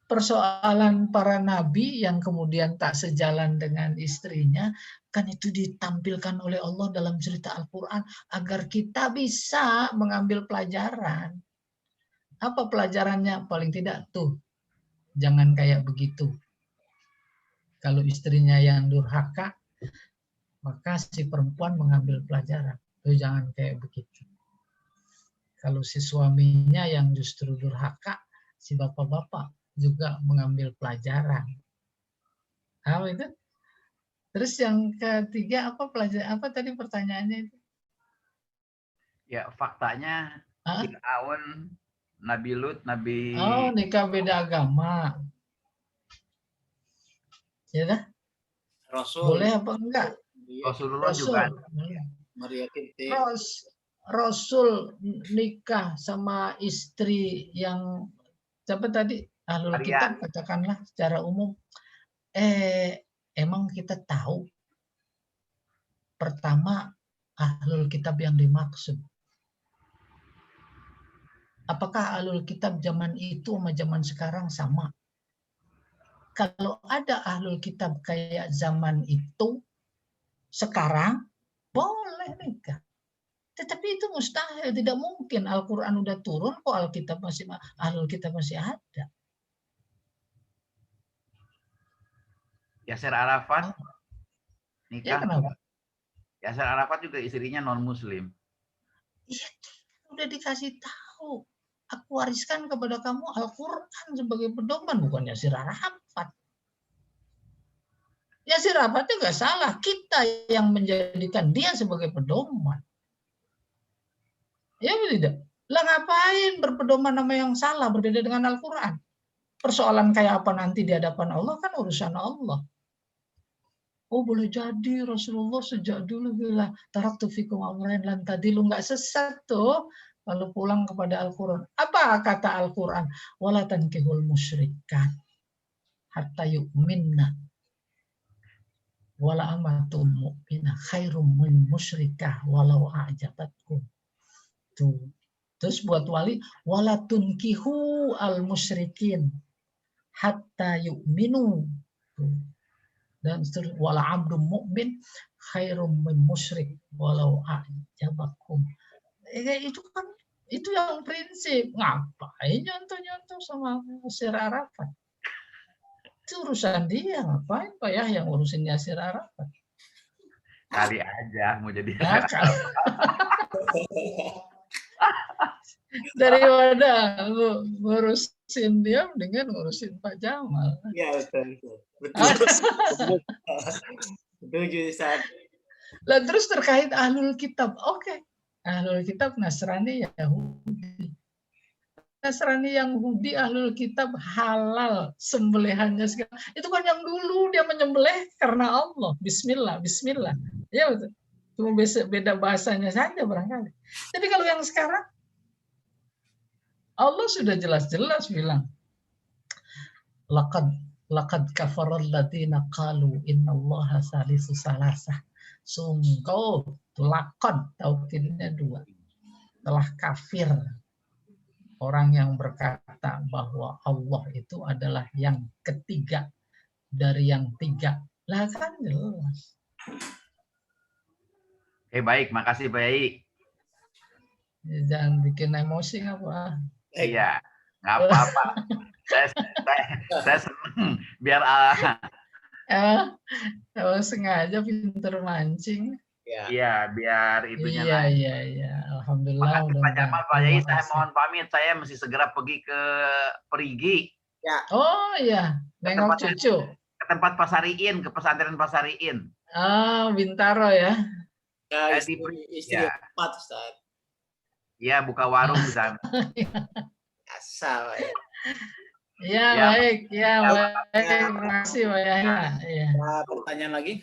Persoalan para nabi yang kemudian tak sejalan dengan istrinya, kan itu ditampilkan oleh Allah dalam cerita Al-Quran agar kita bisa mengambil pelajaran. Apa pelajarannya? Paling tidak tuh, jangan kayak begitu. Kalau istrinya yang durhaka, maka si perempuan mengambil pelajaran. Tuh jangan kayak begitu. Kalau si suaminya yang justru durhaka, si bapak-bapak juga mengambil pelajaran. Apa itu? Terus yang ketiga apa pelajaran? Apa tadi pertanyaannya itu? Ya, faktanya Fir'aun, Nabi Lut, Nabi... Oh, nikah beda agama. Ya dah? Rasul. Boleh apa enggak? Rasulullah juga. Maria Kinti. Rasul nikah sama istri yang siapa tadi? Ahlul kitab katakanlah secara umum. Emang kita tahu pertama ahlul kitab yang dimaksud. Apakah ahlul kitab zaman itu sama zaman sekarang sama? Kalau ada ahlul kitab kayak zaman itu, sekarang boleh nikah. Tetapi itu mustahil, tidak mungkin. Al-Quran udah turun kok Alkitab masih, ahlul kitab masih ada. Yasser Arafat nikah. Ya kenapa? Yasser Arafat juga istrinya non-muslim. Iya, udah dikasih tahu. Aku wariskan kepada kamu Al-Quran sebagai pedoman, bukan Yasser Arafat. Yasser Arafat itu nggak salah. Kita yang menjadikan dia sebagai pedoman. Ya tidak. Lah ngapain berpedoman nama yang salah berbeda dengan Al-Quran? Persoalan kayak apa nanti di hadapan Allah kan urusan Allah. Oh boleh jadi Rasulullah sejak dulu bilang taraktu fikum amrayn lan tadilu, nggak sesat tuh kalau pulang kepada Al-Quran. Apa kata Al-Quran? Wala tankihul musyrikat hatta yu'minna wala amatum mu'minah khairum min musyrikah walau a'jabatkum. Tuh. Terus buat wali wala tunkihu al musyrikin hatta yu'minu. Tuh. Dan wala abdum mu'min khairum min musyrik walau a'jabakum. Itu kan itu yang prinsip. Ngapain nyontoh-nyontoh sama Yasser Arafat? Itu urusan dia, ngapain Pak ya yang urusin Yasser Arafat? Kali aja mau jadi daripada ngurusin dia dengan ngurusin Pak Jamal. Iya betul. Setuju Ustaz. Lah terus terkait ahlul kitab, oke. Ahlul kitab Nasrani Yahudi. Nasrani Yahudi ahlul kitab halal sembelihannya segala. Itu kan yang dulu dia menyembelih karena Allah. Bismillah, bismillah. Ya betul. Cuma beda bahasanya saja barangkali. Tapi kalau yang sekarang Allah sudah jelas-jelas bilang laqad kafaral ladzina qalu innallaha salisu salasah. Sungguh laqad taukidnya 2. Telah kafir orang yang berkata bahwa Allah itu adalah yang ketiga dari yang 3. Lah kan jelas. Baik, makasih baik. Jangan bikin emosi apa. Iya, nggak apa-apa. saya senang biar Emang sengaja pinter mancing. Iya, biar itunya naik. Iya. Alhamdulillah. Makasih Pak Jamal, Pak Yai, saya mohon pamit. Saya mesti segera pergi ke Perigi. Ya. Oh iya, nengok cucu. Ke tempat Pasariin, ke pesantren Pasariin. Bintaro ya. Ya, istri ya. 4, Ustaz. Iya, buka warung di sana. Asal ya. Iya, baik. Ya, baik. Terima kasih, Pak Yahya. Ya. Pertanyaan lagi?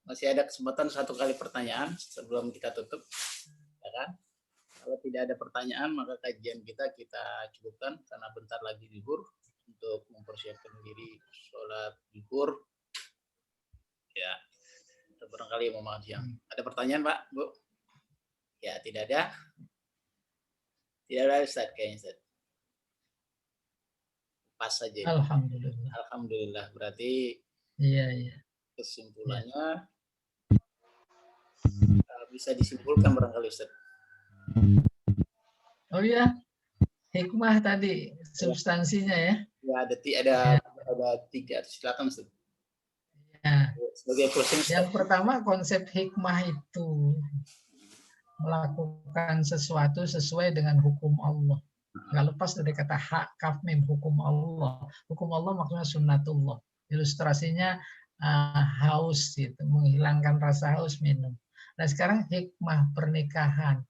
Masih ada kesempatan 1 kali pertanyaan sebelum kita tutup. Ya kan? Kalau tidak ada pertanyaan, maka kajian kita cukupkan karena bentar lagi libur untuk mempersiapkan diri sholat libur. Ya, barangkali mau makan siang. Ada pertanyaan, Pak, Bu? Ya, tidak ada. Tidak ada, Ustaz, kayaknya, Ustaz. Pas saja. Alhamdulillah. Alhamdulillah. Berarti iya. Kesimpulannya bisa disimpulkan barangkali, Ustaz. Oh iya, hikmah tadi substansinya ya. Ya, ada 3. Silakan, Ustaz. Ya. Sebagai closing. Yang pertama, konsep hikmah itu melakukan sesuatu sesuai dengan hukum Allah. Nggak lepas dari kata hak, kaf, mim, hukum Allah. Hukum Allah maksudnya sunnatullah. Ilustrasinya haus, gitu, menghilangkan rasa haus minum. Nah sekarang hikmah pernikahan.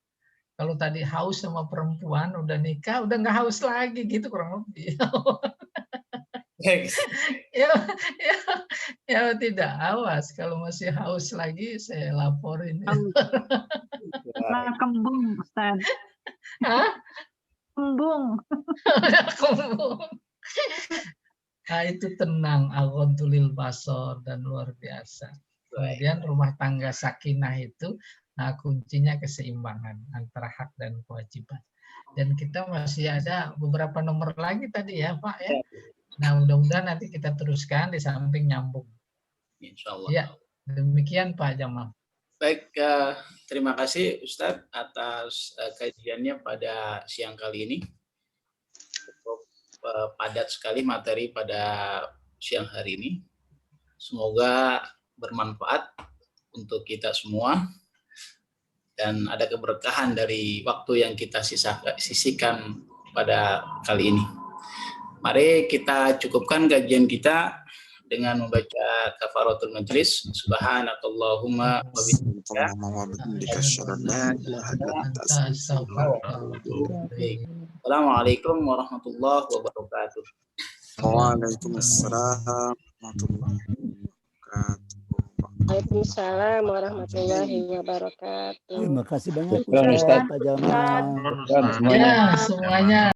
Kalau tadi haus sama perempuan udah nikah, udah nggak haus lagi gitu kurang lebih. ya tidak, awas kalau masih haus lagi saya laporin. Kembung, Ustaz. Kembung. Nah itu tenang, agontulil basor, dan luar biasa. Kemudian rumah tangga sakinah itu, nah kuncinya keseimbangan antara hak dan kewajiban. Dan kita masih ada beberapa nomor lagi tadi ya Pak ya. Nah mudah-mudahan nanti kita teruskan di samping nyambung. Insya Allah. Ya, demikian Pak Jamal. Baik, terima kasih Ustadz atas kajiannya pada siang kali ini. Cukup padat sekali materi pada siang hari ini. Semoga bermanfaat untuk kita semua dan ada keberkahan dari waktu yang kita sisihkan pada kali ini. Mari kita cukupkan kajian kita dengan membaca kafaratul majlis. Subhanakallahumma wa bihamdika Assalamualaikum warahmatullahi wabarakatuh. Waalaikumsalam warahmatullahi wabarakatuh. Waalaikumsalam warahmatullahi wabarakatuh. Terima kasih banyak Ustaz Pak Jamal. Ya, semuanya.